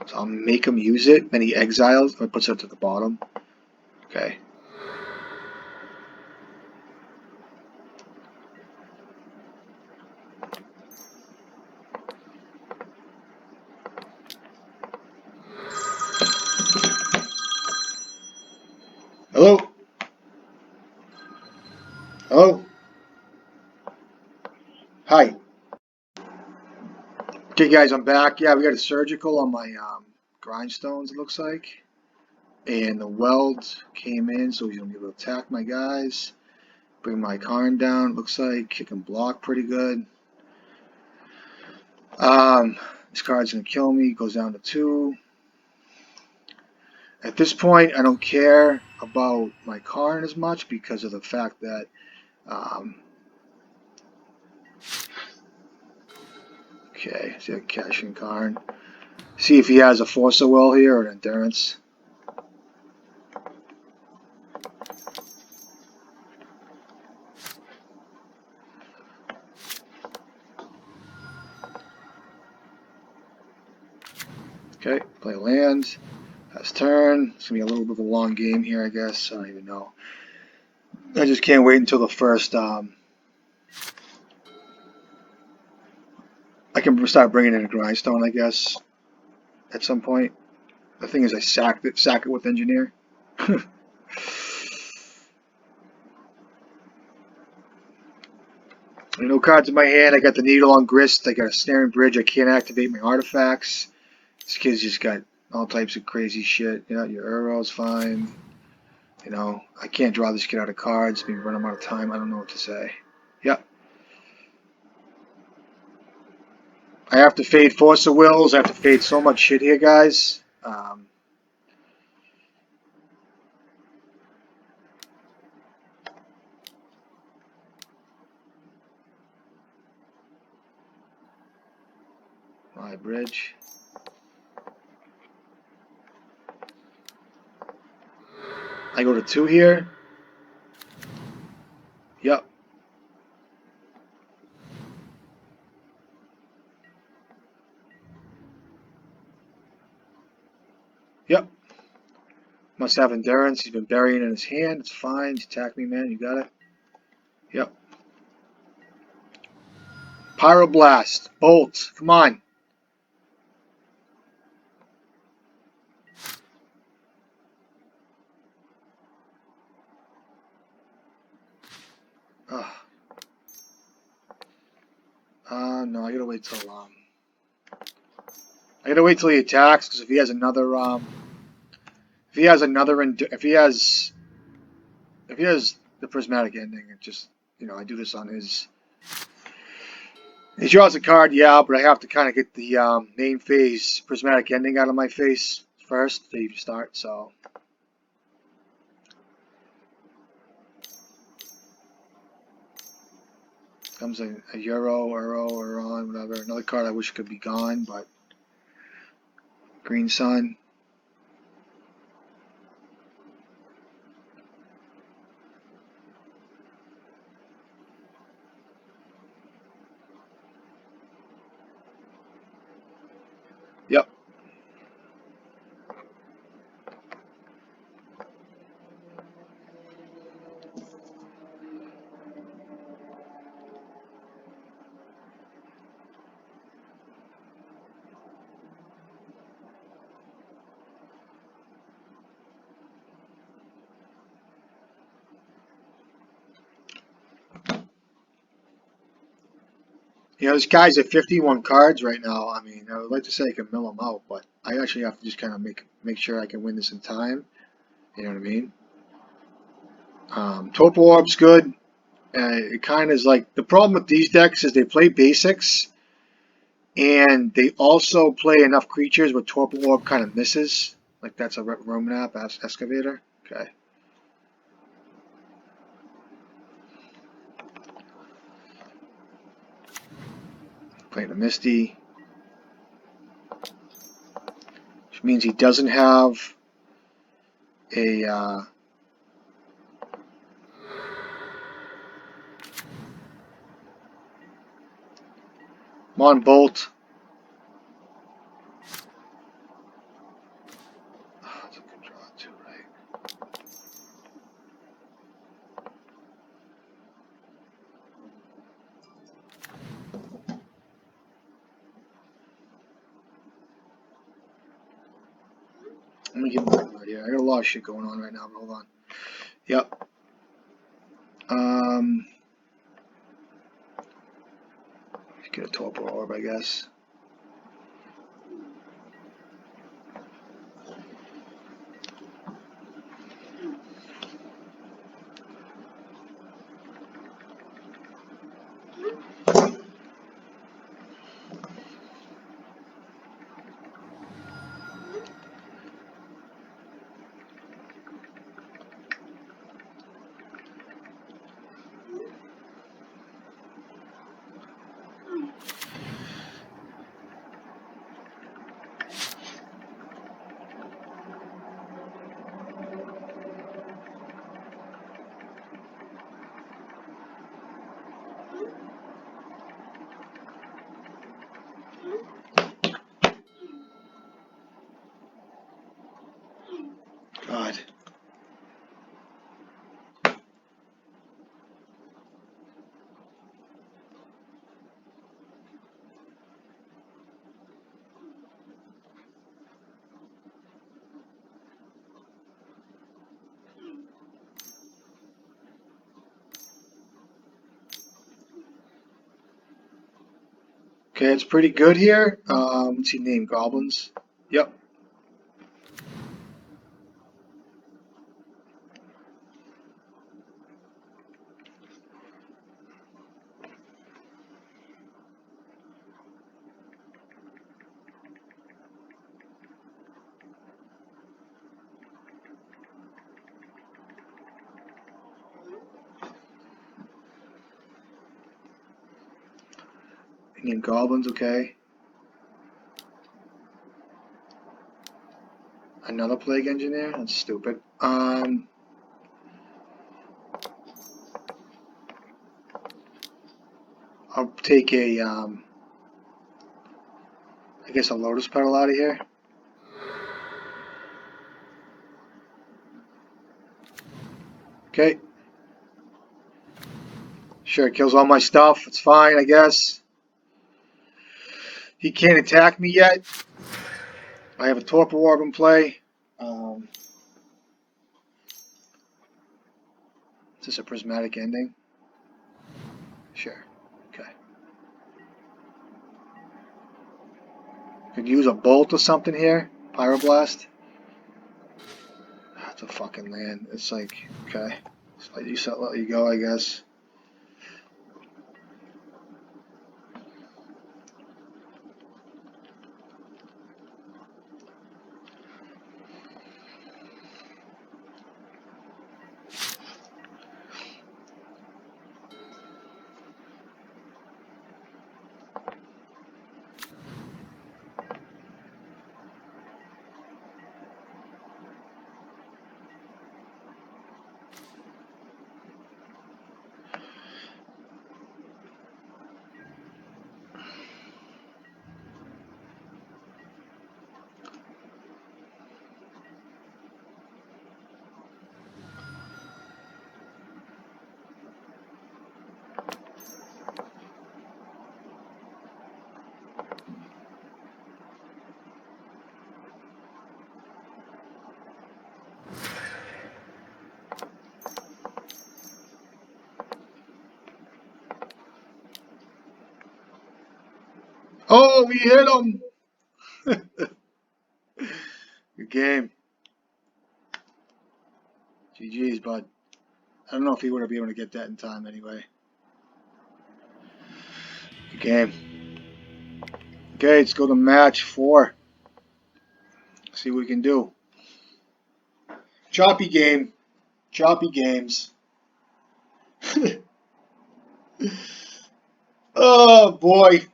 So I'll make him use it. Then he exiles or puts it to the bottom. Okay. Hello? Hello? Hi. Okay, guys, I'm back. Yeah, we got a surgical on my grindstones, it looks like. And the weld came in, so he's going to be able to attack my guys. Bring my Karn down, it looks like. Kick and block pretty good. This card's going to kill me. Goes down to 2. At this point, I don't care about my Karn as much because of the fact that okay, see a cash in Karn. See if he has a Force of Will here or an Endurance. Okay, play land. Pass turn. It's going to be a little bit of a long game here, I guess. I don't even know. I just can't wait until the first. I can start bringing in a Grindstone, I guess, at some point. The thing is, I sack it with Engineer. No cards in my hand. I got the Needle on Grist. I got a Snaring Bridge. I can't activate my artifacts. This kid's just got all types of crazy shit. You know, your arrow's fine. You know, I can't draw this kid out of cards. Maybe run him out of time. I don't know what to say. Yep. I have to fade Force of Wills. I have to fade so much shit here, guys. My bridge. I go to 2 here. Yep. Yep. Must have endurance. He's been burying in his hand. It's fine. Attack me, man. You got it. Yep. Pyroblast. Bolt. Come on. Ugh. No, I gotta wait till I gotta wait till he attacks because if he has another if he has the prismatic ending, it just, you know, I do this on his. He draws a card, yeah, but I have to kind of get the main phase prismatic ending out of my face first to even start. So comes a Euro, Iran, whatever. Another card I wish could be gone, but Green Sun. Yep. You know, this guy's at 51 cards right now. I mean, I would like to say I can mill him out, but I actually have to just kind of make sure I can win this in time. You know what I mean? Topo Orb's good. It kind of is like, the problem with these decks is they play basics, and they also play enough creatures where Torpor Orb kind of misses. Like that's a Romanap Excavator. Okay. Playing a Misty. means he doesn't have a come on, Bolt. Oh, that's a good draw too, right? Let me get my right here. I got a lot of shit going on right now, but hold on. Yep. Get a torpor orb, I guess. God. Okay, it's pretty good here. What's he name? Goblins? Yep. He named Goblins, okay. Another Plague Engineer? That's stupid. I'll take a, I guess a Lotus Petal out of here. Okay. Sure, it kills all my stuff. It's fine, I guess. He can't attack me yet. I have a Torpor Orb in play. Is this a prismatic ending? Sure. Okay. Could use a bolt or something here. Pyroblast. That's a fucking land. It's like, okay. Just let you go, I guess. Oh, we hit him! Good game. GG's, bud. I don't know if he would have been able to get that in time anyway. Good game. Okay, let's go to match 4. See what we can do. Choppy game. Choppy games. Oh, boy.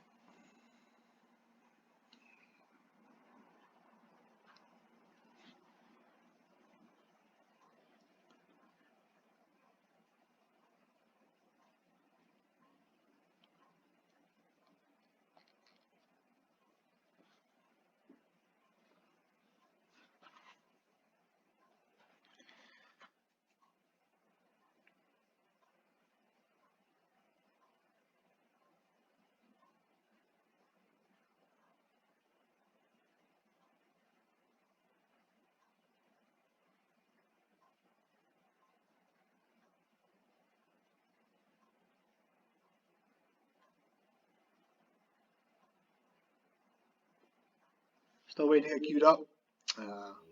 Still waiting to get queued up.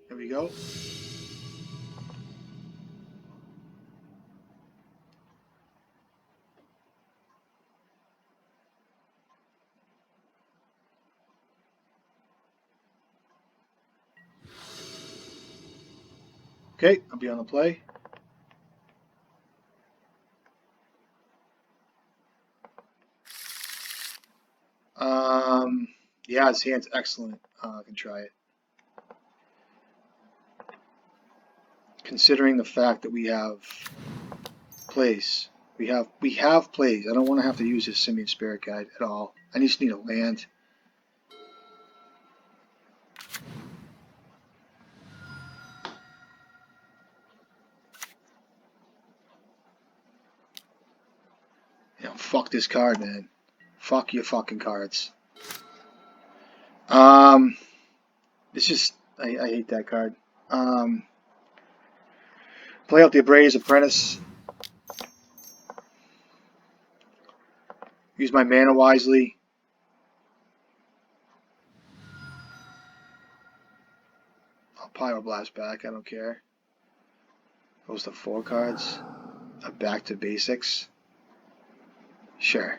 Here we go. Okay, I'll be on the play. Yeah, his hand's excellent. I can try it. Considering the fact that we have plays. We have plays. I don't want to have to use his Simian Spirit Guide at all. I just need a land. Yeah, fuck this card, man. Fuck your fucking cards. It's just I hate that card. Play out the Abrai's Apprentice. Use my mana wisely. I'll Pyroblast back, I don't care. Goes to 4 cards. Back to basics. Sure.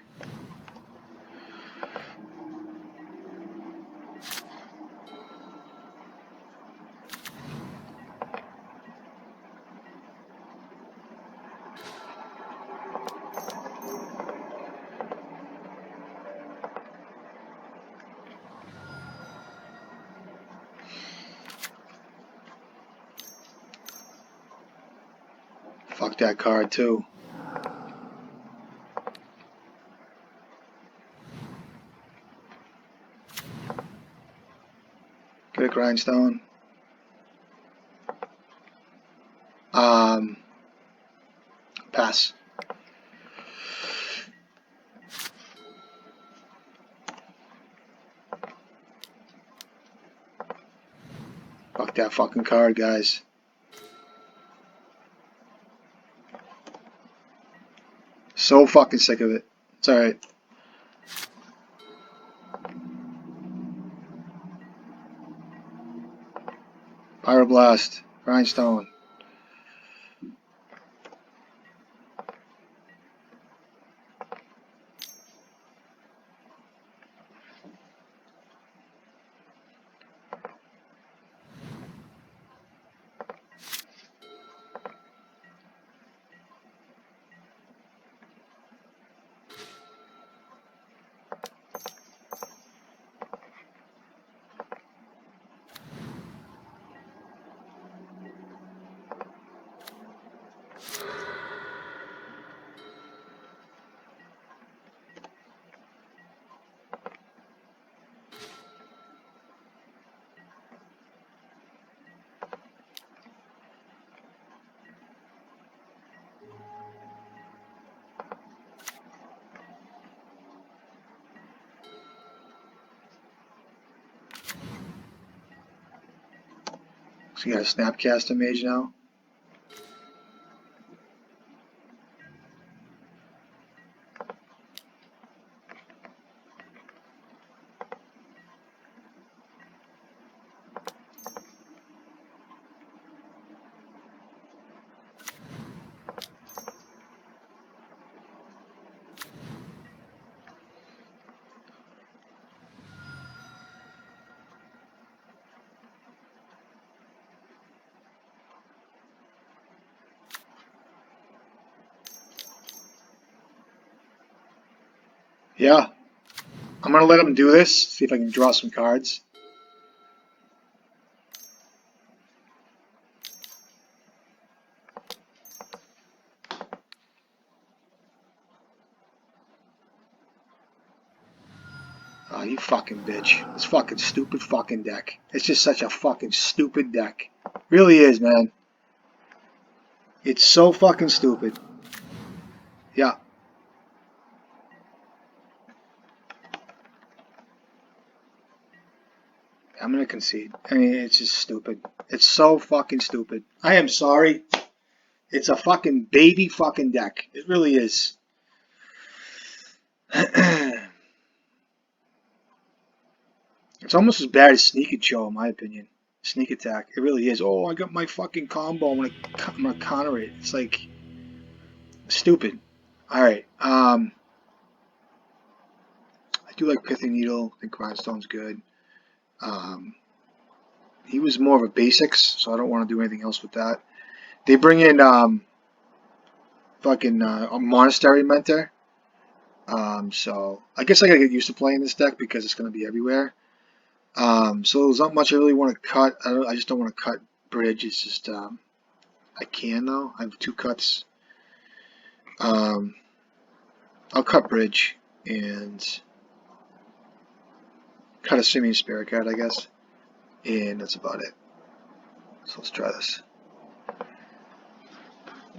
Fuck that card too. Get a Grindstone. Pass. Fuck that fucking card, guys. So fucking sick of it. It's alright. Pyroblast. Grindstone. So you got a Snapcaster Mage now? Yeah. I'm gonna let him do this, see if I can draw some cards. Oh, you fucking bitch. This fucking stupid fucking deck. It's just such a fucking stupid deck. Really is, man. It's so fucking stupid. Yeah. I'm gonna concede. I mean, it's just stupid. It's so fucking stupid. I am sorry. It's a fucking baby fucking deck. It really is. It's almost as bad as Sneak and Show, in my opinion. Sneak Attack. It really is. Oh, I got my fucking combo. I'm gonna counter it. It's like stupid. All right. I do like Pithing Needle. I think Grindstone's good. Um, he was more of a basics, so I don't want to do anything else with that. They bring in fucking a Monastery Mentor. So I guess I gotta get used to playing this deck because it's gonna be everywhere. So there's not much I really want to cut. I just don't want to cut Bridge. It's just I can though. I have 2 cuts. I'll cut Bridge and cut a Simian Spirit card, I guess, and that's about it. So let's try this.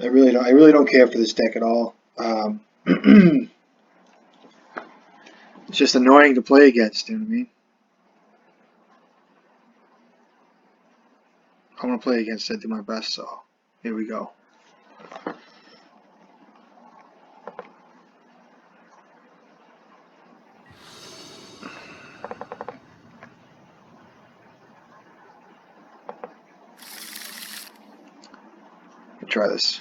I really don't care for this deck at all. It's just annoying to play against. You know what I mean? I want to play against it, do my best. So here we go. Let's try this.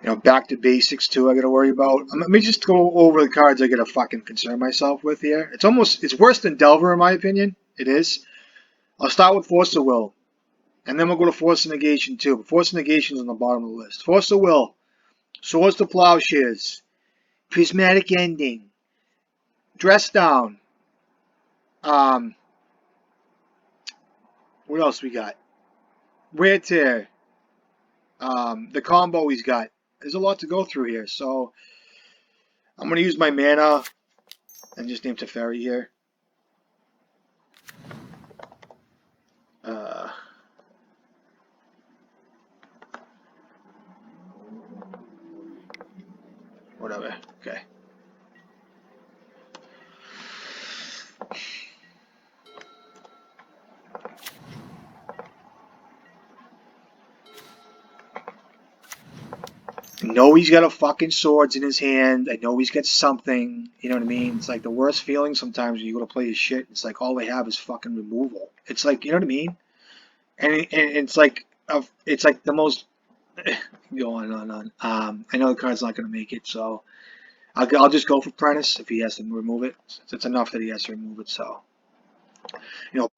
You know, back to basics too. I got to worry about. Let me just go over the cards I got to fucking concern myself with here. It's worse than Delver in my opinion. It is. I'll start with Force of Will, and then we'll go to Force of Negation too. But Force of Negation is on the bottom of the list. Force of Will, Swords to Plowshares, Prismatic Ending, Dress Down. What else we got? Wear Tear. The combo he's got. There's a lot to go through here, so I'm gonna use my mana and just name Teferi here. Whatever. Okay. I know he's got a fucking swords in his hand. I know he's got something. You know what I mean? It's like the worst feeling sometimes when you go to play his shit. It's like all they have is fucking removal. It's like, you know what I mean? And it's like the most. Go on and on and on. I know the card's not going to make it, so I'll just go for Prentice if he has to remove it. It's enough that he has to remove it, so. You know.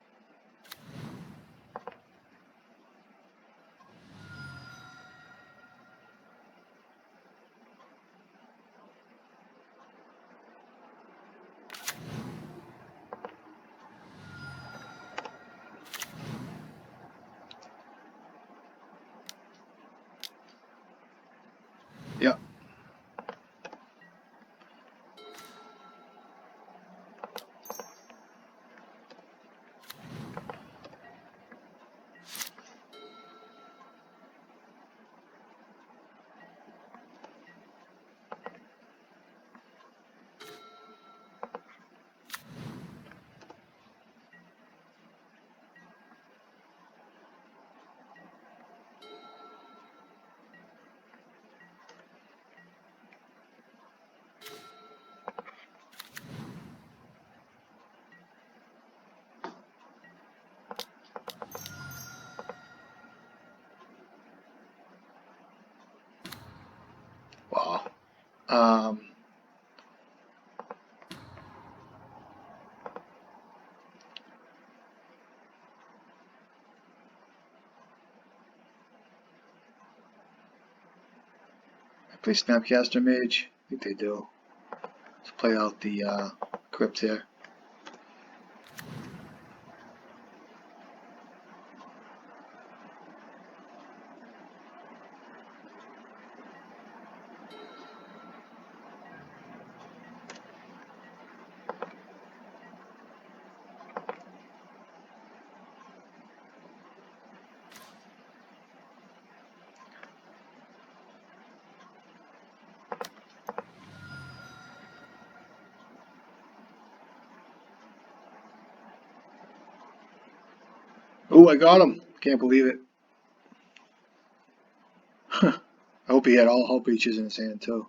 Yeah. Wow. I play Snapcaster Mage. I think they do. Let's play out the crypt here. Oh, I got him. Can't believe it. I hope he had all Hull Breaches in his hand, too.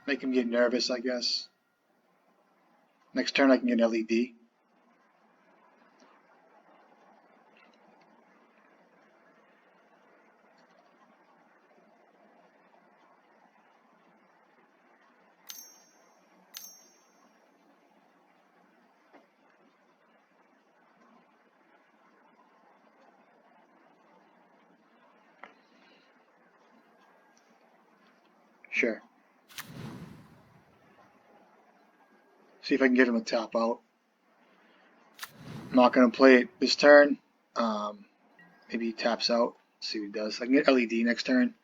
Make him get nervous, I guess. Next turn I can get an LED. Sure. See if I can get him to tap out. I'm not going to play it this turn. Maybe he taps out. Let's see what he does. I can get LED next turn.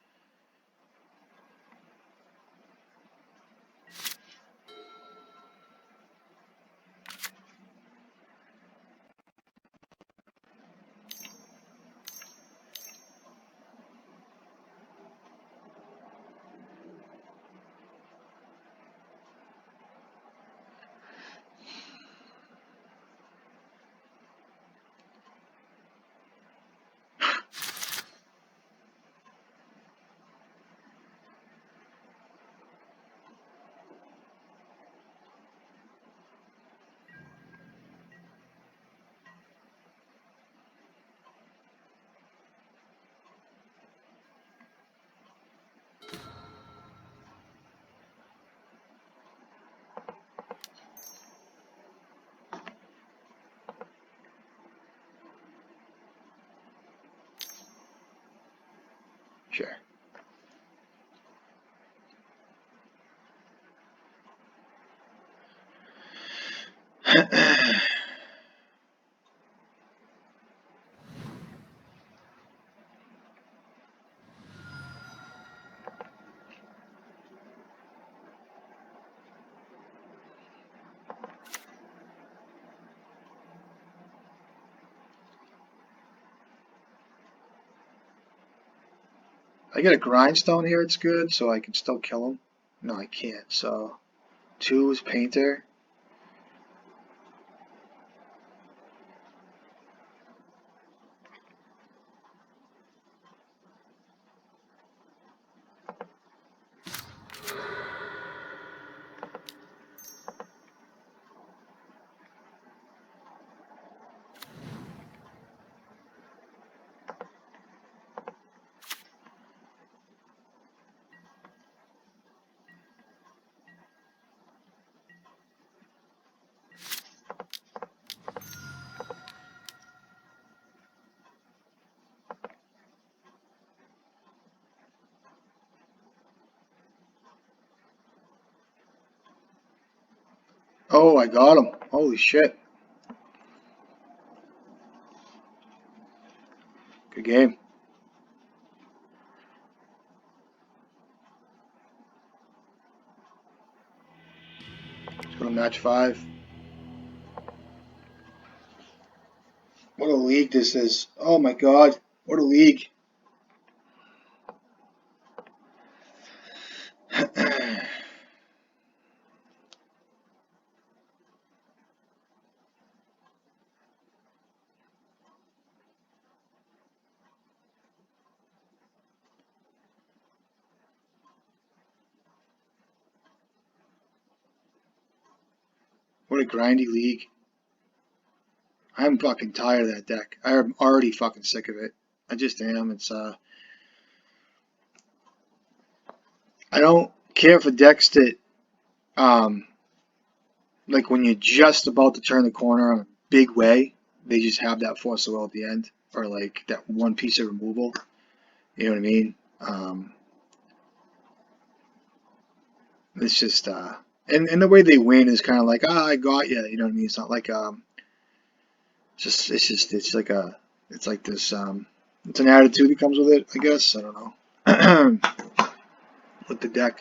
Sure. I get a Grindstone here, it's good, so I can still kill him. No, I can't, so 2 is Painter. Oh, I got him. Holy shit. Good game. Let's go to match 5. What a league this is. Oh my god. What a league. What a grindy league. I'm fucking tired of that deck. I'm already fucking sick of it. I just am. It's I don't care for decks that like when you're just about to turn the corner on a big way, they just have that force of will at the end, or like that one piece of removal. You know what I mean? It's just and the way they win is kind of like, I got you. You know what I mean? It's not like it's like it's like this it's an attitude that comes with it, I guess. I don't know. With the deck.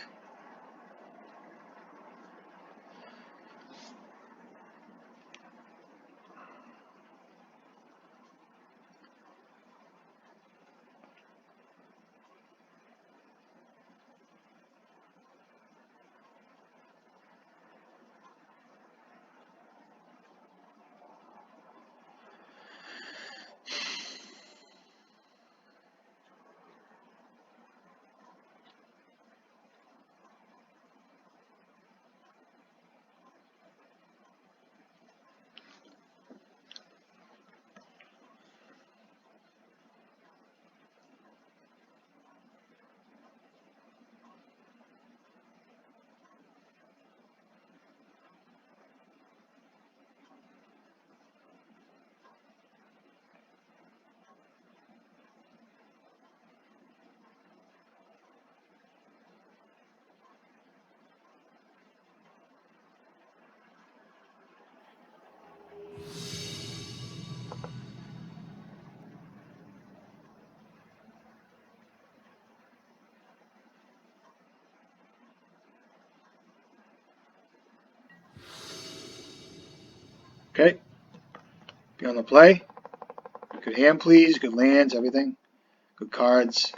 Okay. Be on the play. Good hand, please. Good lands, everything. Good cards.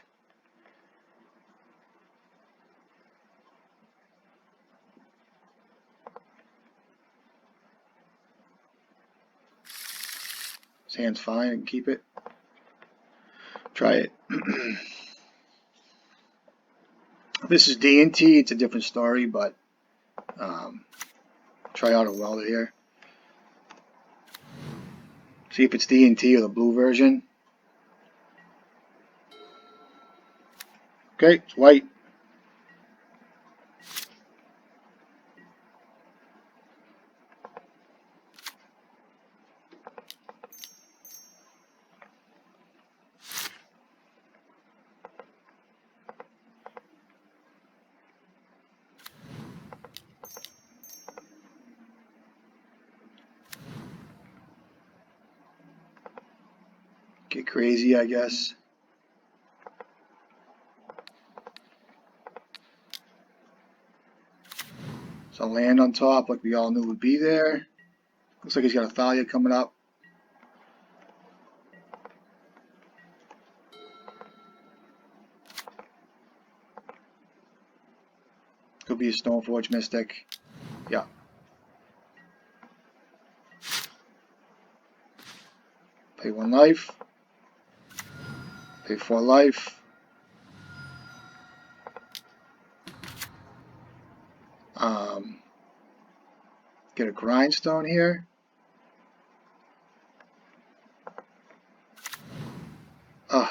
His hand's fine. I can keep it. Try it. If this is D&T, it's a different story, but try out a Welder here. See if it's D&T or the blue version. Okay, it's white. Get crazy, I guess. So land on top, like we all knew would be there. Looks like he's got a Thalia coming up. Could be a Stoneforge Mystic. Yeah. Pay 1 life. Pay 4 life. Get a Grindstone here. Ugh.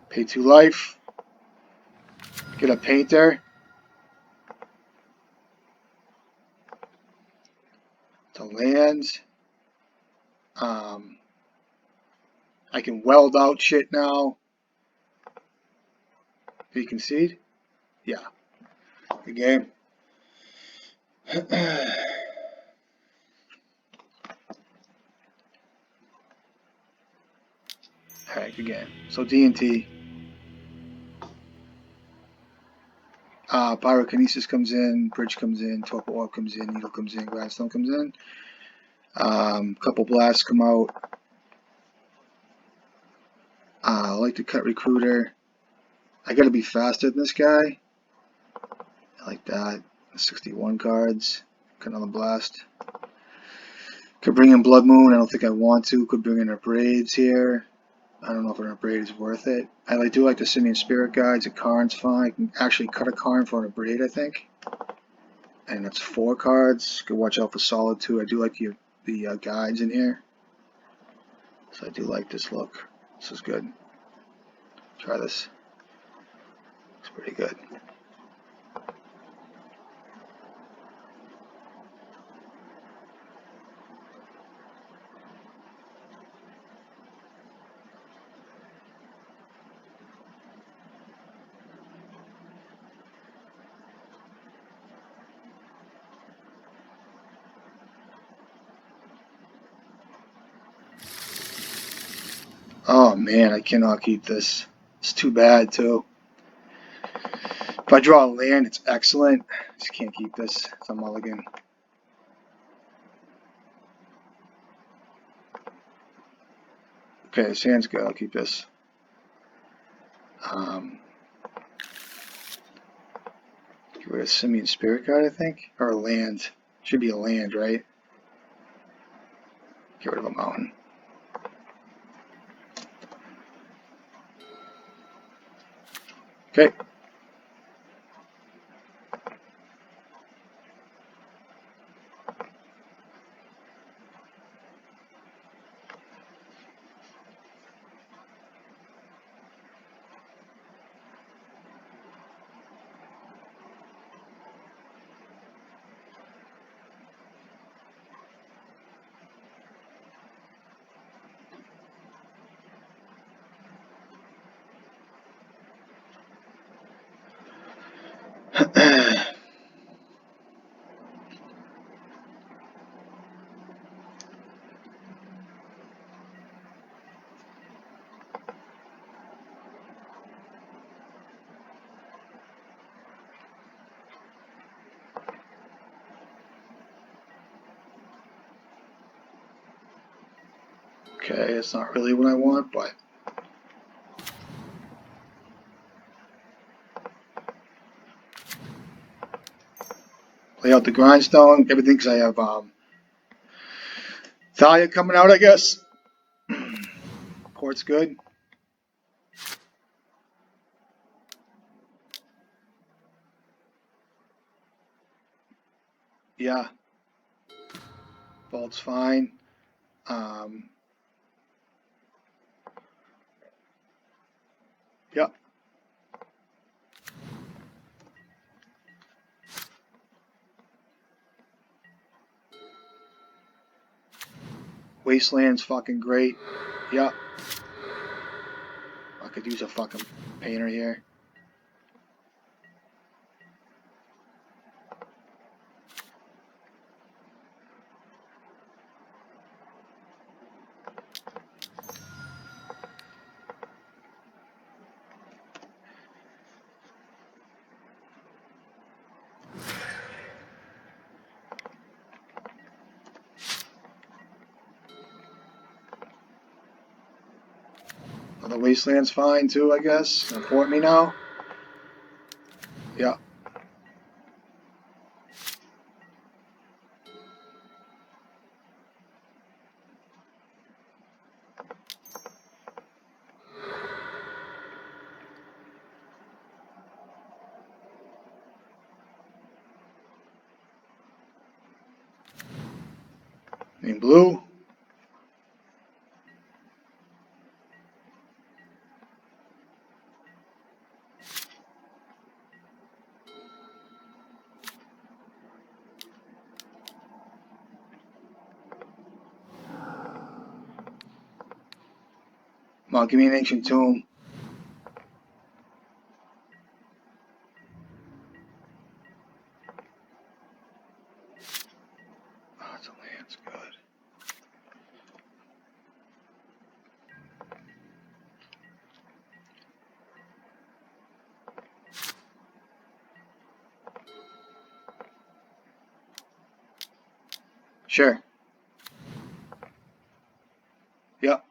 Pay 2 life. Get a Painter. To land. I can weld out shit now. Did he concede? Yeah. Good game. Alright, good game. So D&T. Pyrokinesis comes in, Bridge comes in, Torpor Orb comes in, Needle comes in, Grindstone comes in. Couple blasts come out. I like to cut Recruiter. I gotta be faster than this guy. I like that. 61 cards. Cut another blast. Could bring in Blood Moon. I don't think I want to. Could bring in Abrades here. I don't know if an Abrade is worth it. I do like the Simian Spirit Guides. A Karn's fine. I can actually cut a Karn for an Abrade, I think. And that's 4 cards. Could watch out for Solid too. I do like the guides in here. So I do like this look. This is good. Try this. It's pretty good. Oh man, I cannot keep this. It's too bad too. If I draw a land, it's excellent. Just can't keep this. It's a mulligan. Okay, this hand's good. I'll keep this. Get rid of Simian Spirit Guide, I think, or a land. Should be a land, right? Get rid of a mountain. Okay. Okay, it's not really what I want, but play out the grindstone, everything, because I have Thalia coming out, I guess. Port's good. Yeah. Bolt's fine. Yep. Wasteland's fucking great. Yep. I could use a fucking painter here. The Wasteland's fine too, I guess. Gonna port me now. Yeah. In blue. Come on, give me an ancient tomb. Oh, it's a land's good. Sure. Yep.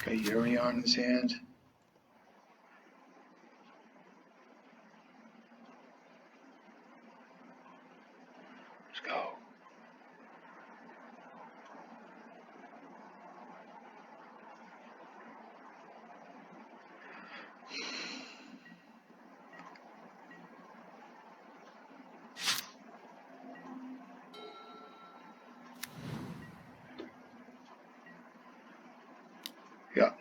He's got Yuri on his hand. Let's go. Yeah.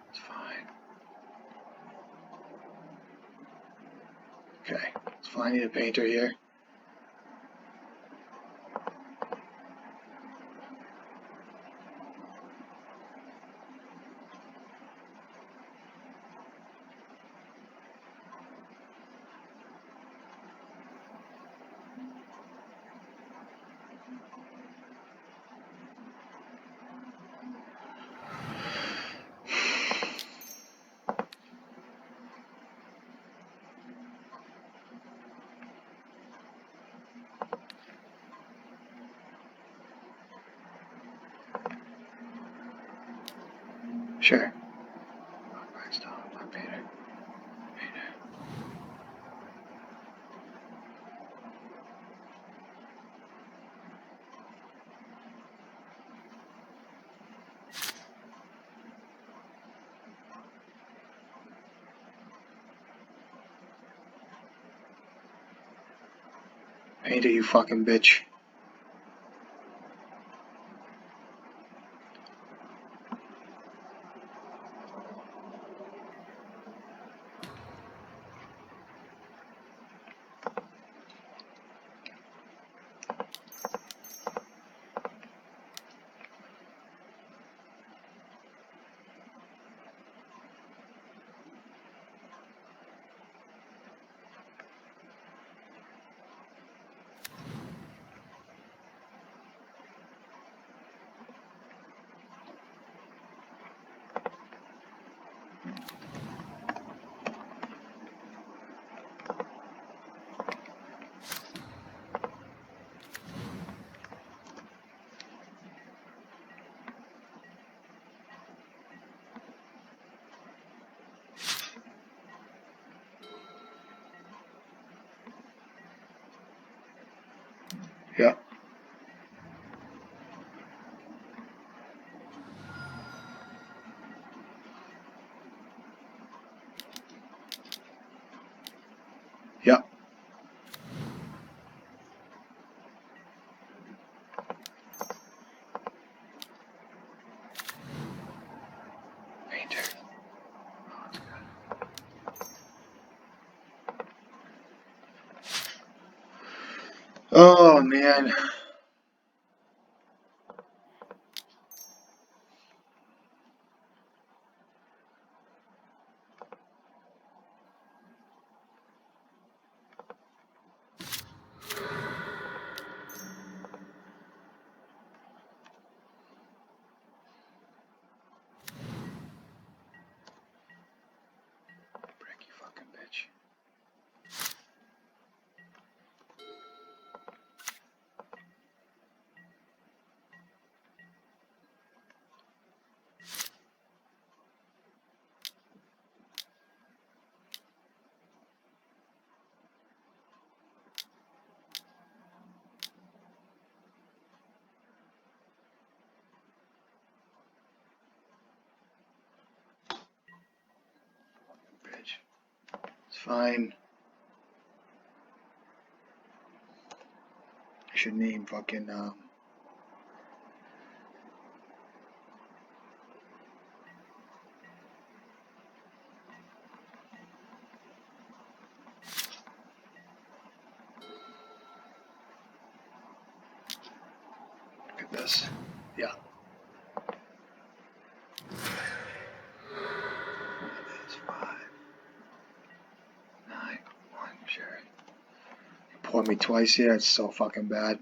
It's fine. Okay, let's find a painter here. Sure. Grindstone, not painter. Painter, you fucking bitch. Yeah. Yeah. Painter. Oh man. Brick, you fucking bitch. Bitch. It's fine. I should name fucking look at this. Yeah. It's 5, 9, 1, sure. You poured me twice here, it's so fucking bad.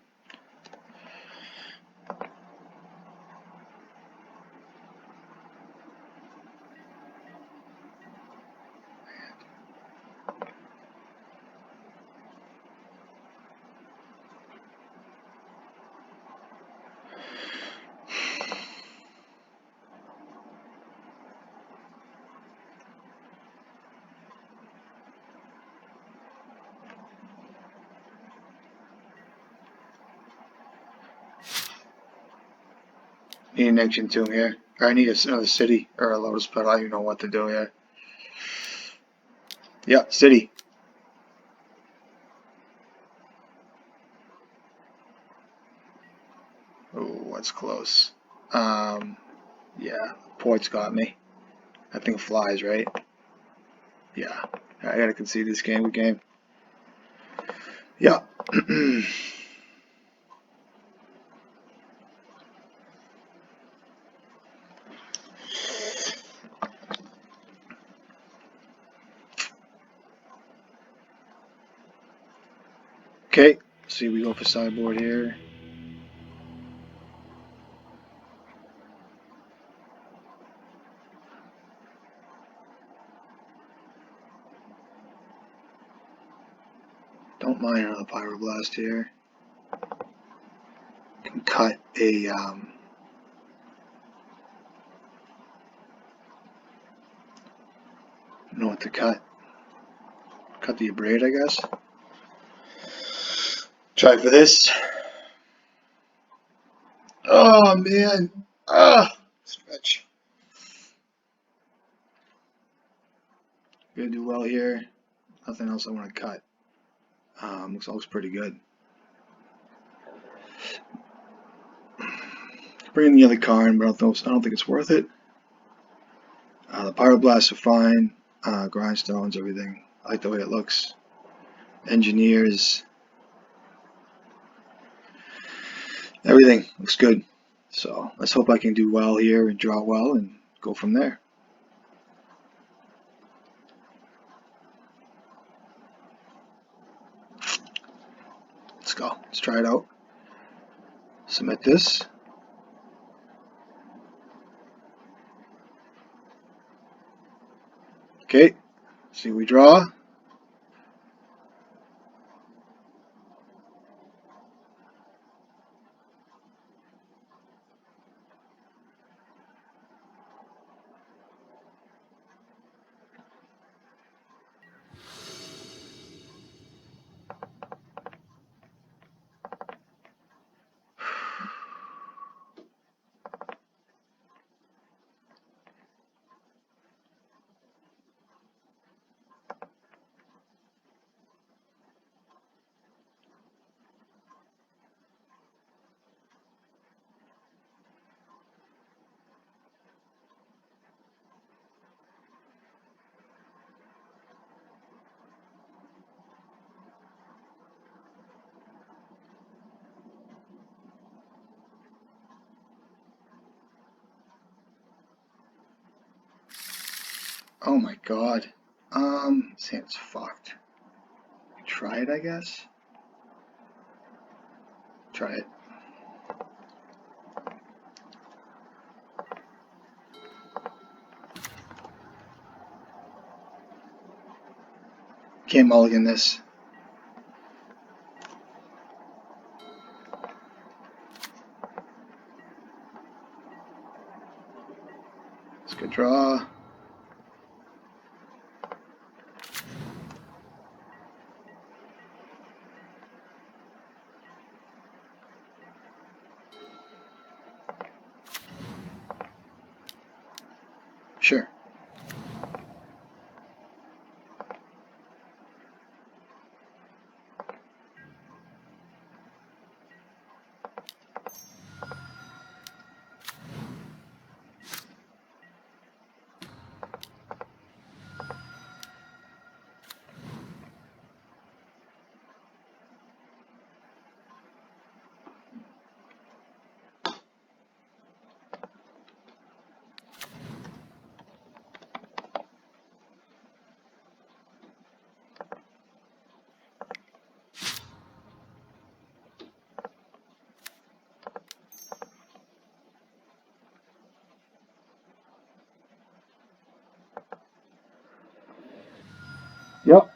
Need an action tomb here. Or I need another city or a lotus petal. I don't even know what to do here. Yeah, city. Oh, that's close. Yeah, port's got me. That thing flies, right? Yeah. I gotta concede this game. Good game. Yeah. Okay, see, we go for sideboard here. Don't mind another pyroblast here. Can cut a I don't know what to cut. Cut the abrade, I guess. Try for this. Oh man. Stretch. Gonna do well here. Nothing else I want to cut. Looks pretty good. Bring in the other card, but I don't think it's worth it. The pyroblasts are fine. Grindstones, everything. I like the way it looks. Engineers. Everything looks good. So let's hope I can do well here and draw well and go from there. Let's go. Let's try it out. Submit this. Okay. See, we draw. Oh my god. This hand's fucked. Try it, I guess. Try it. Can't mulligan this. It's a good draw. Sure. Yep.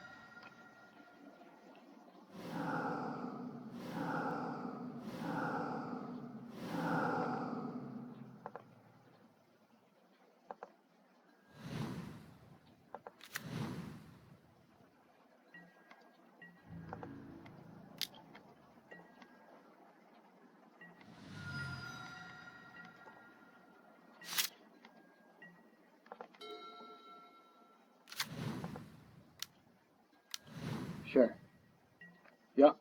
Sure. Yep.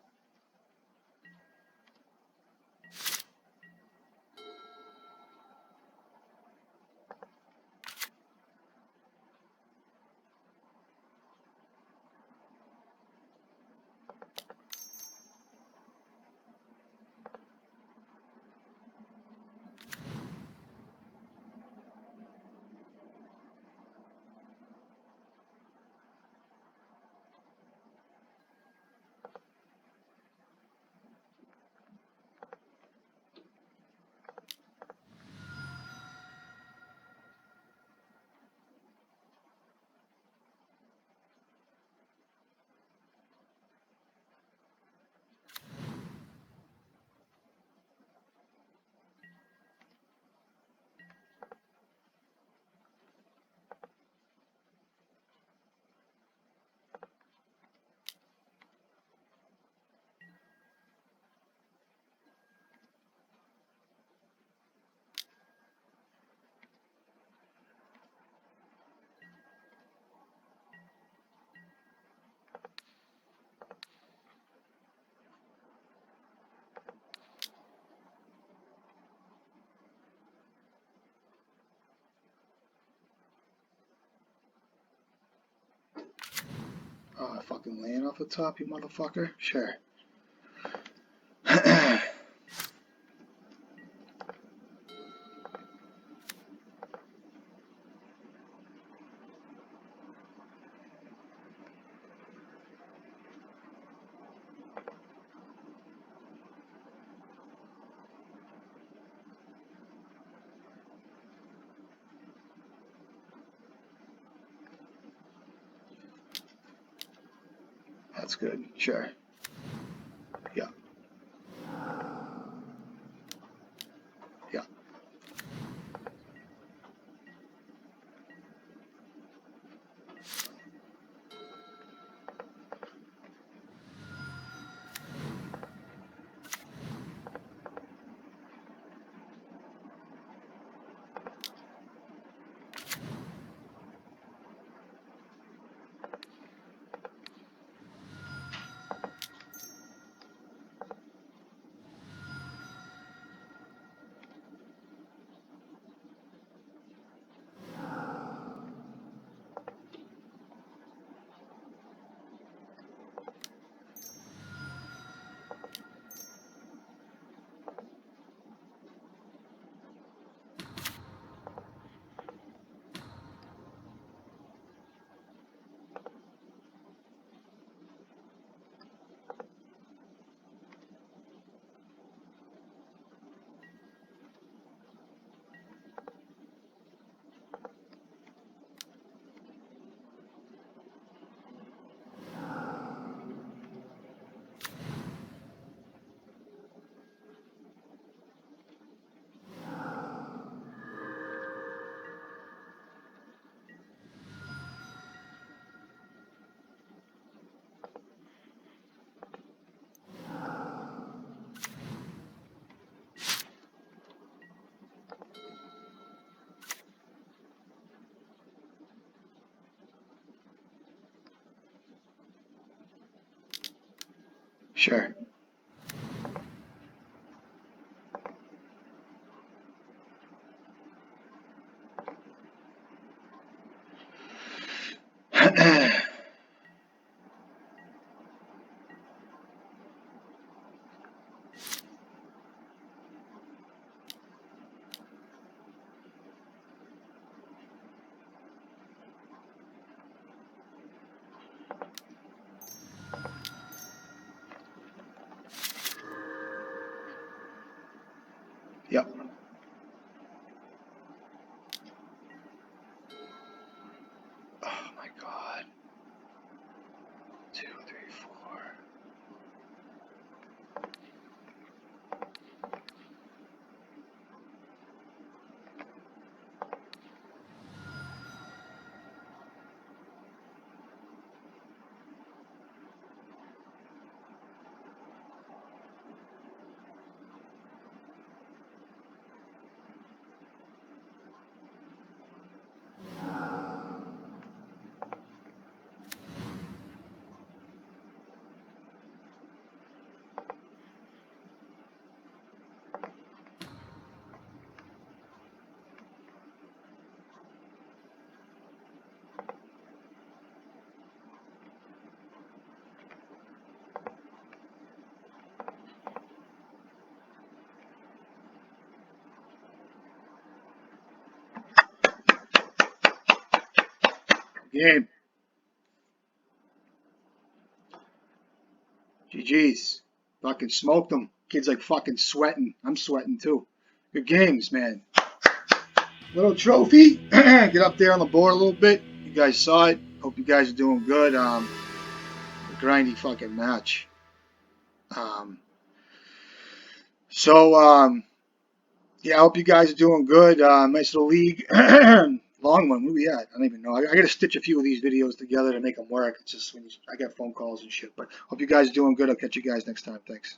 Oh, fucking laying off the top, you motherfucker. Sure. That's good. Sure. Yeah. Yeah. Sure. Yep. Oh my God. 2, 3, 4. Game. GG's. Fucking smoked them. Kid's like fucking sweating. I'm sweating too. Good games, man. Little trophy. Get up there on the board a little bit. You guys saw it. Hope you guys are doing good. A grindy fucking match. Yeah, I hope you guys are doing good. Nice little league. Long one. Where we at? I don't even know. I got to stitch a few of these videos together to make them work. It's just when I get phone calls and shit. But hope you guys are doing good. I'll catch you guys next time. Thanks.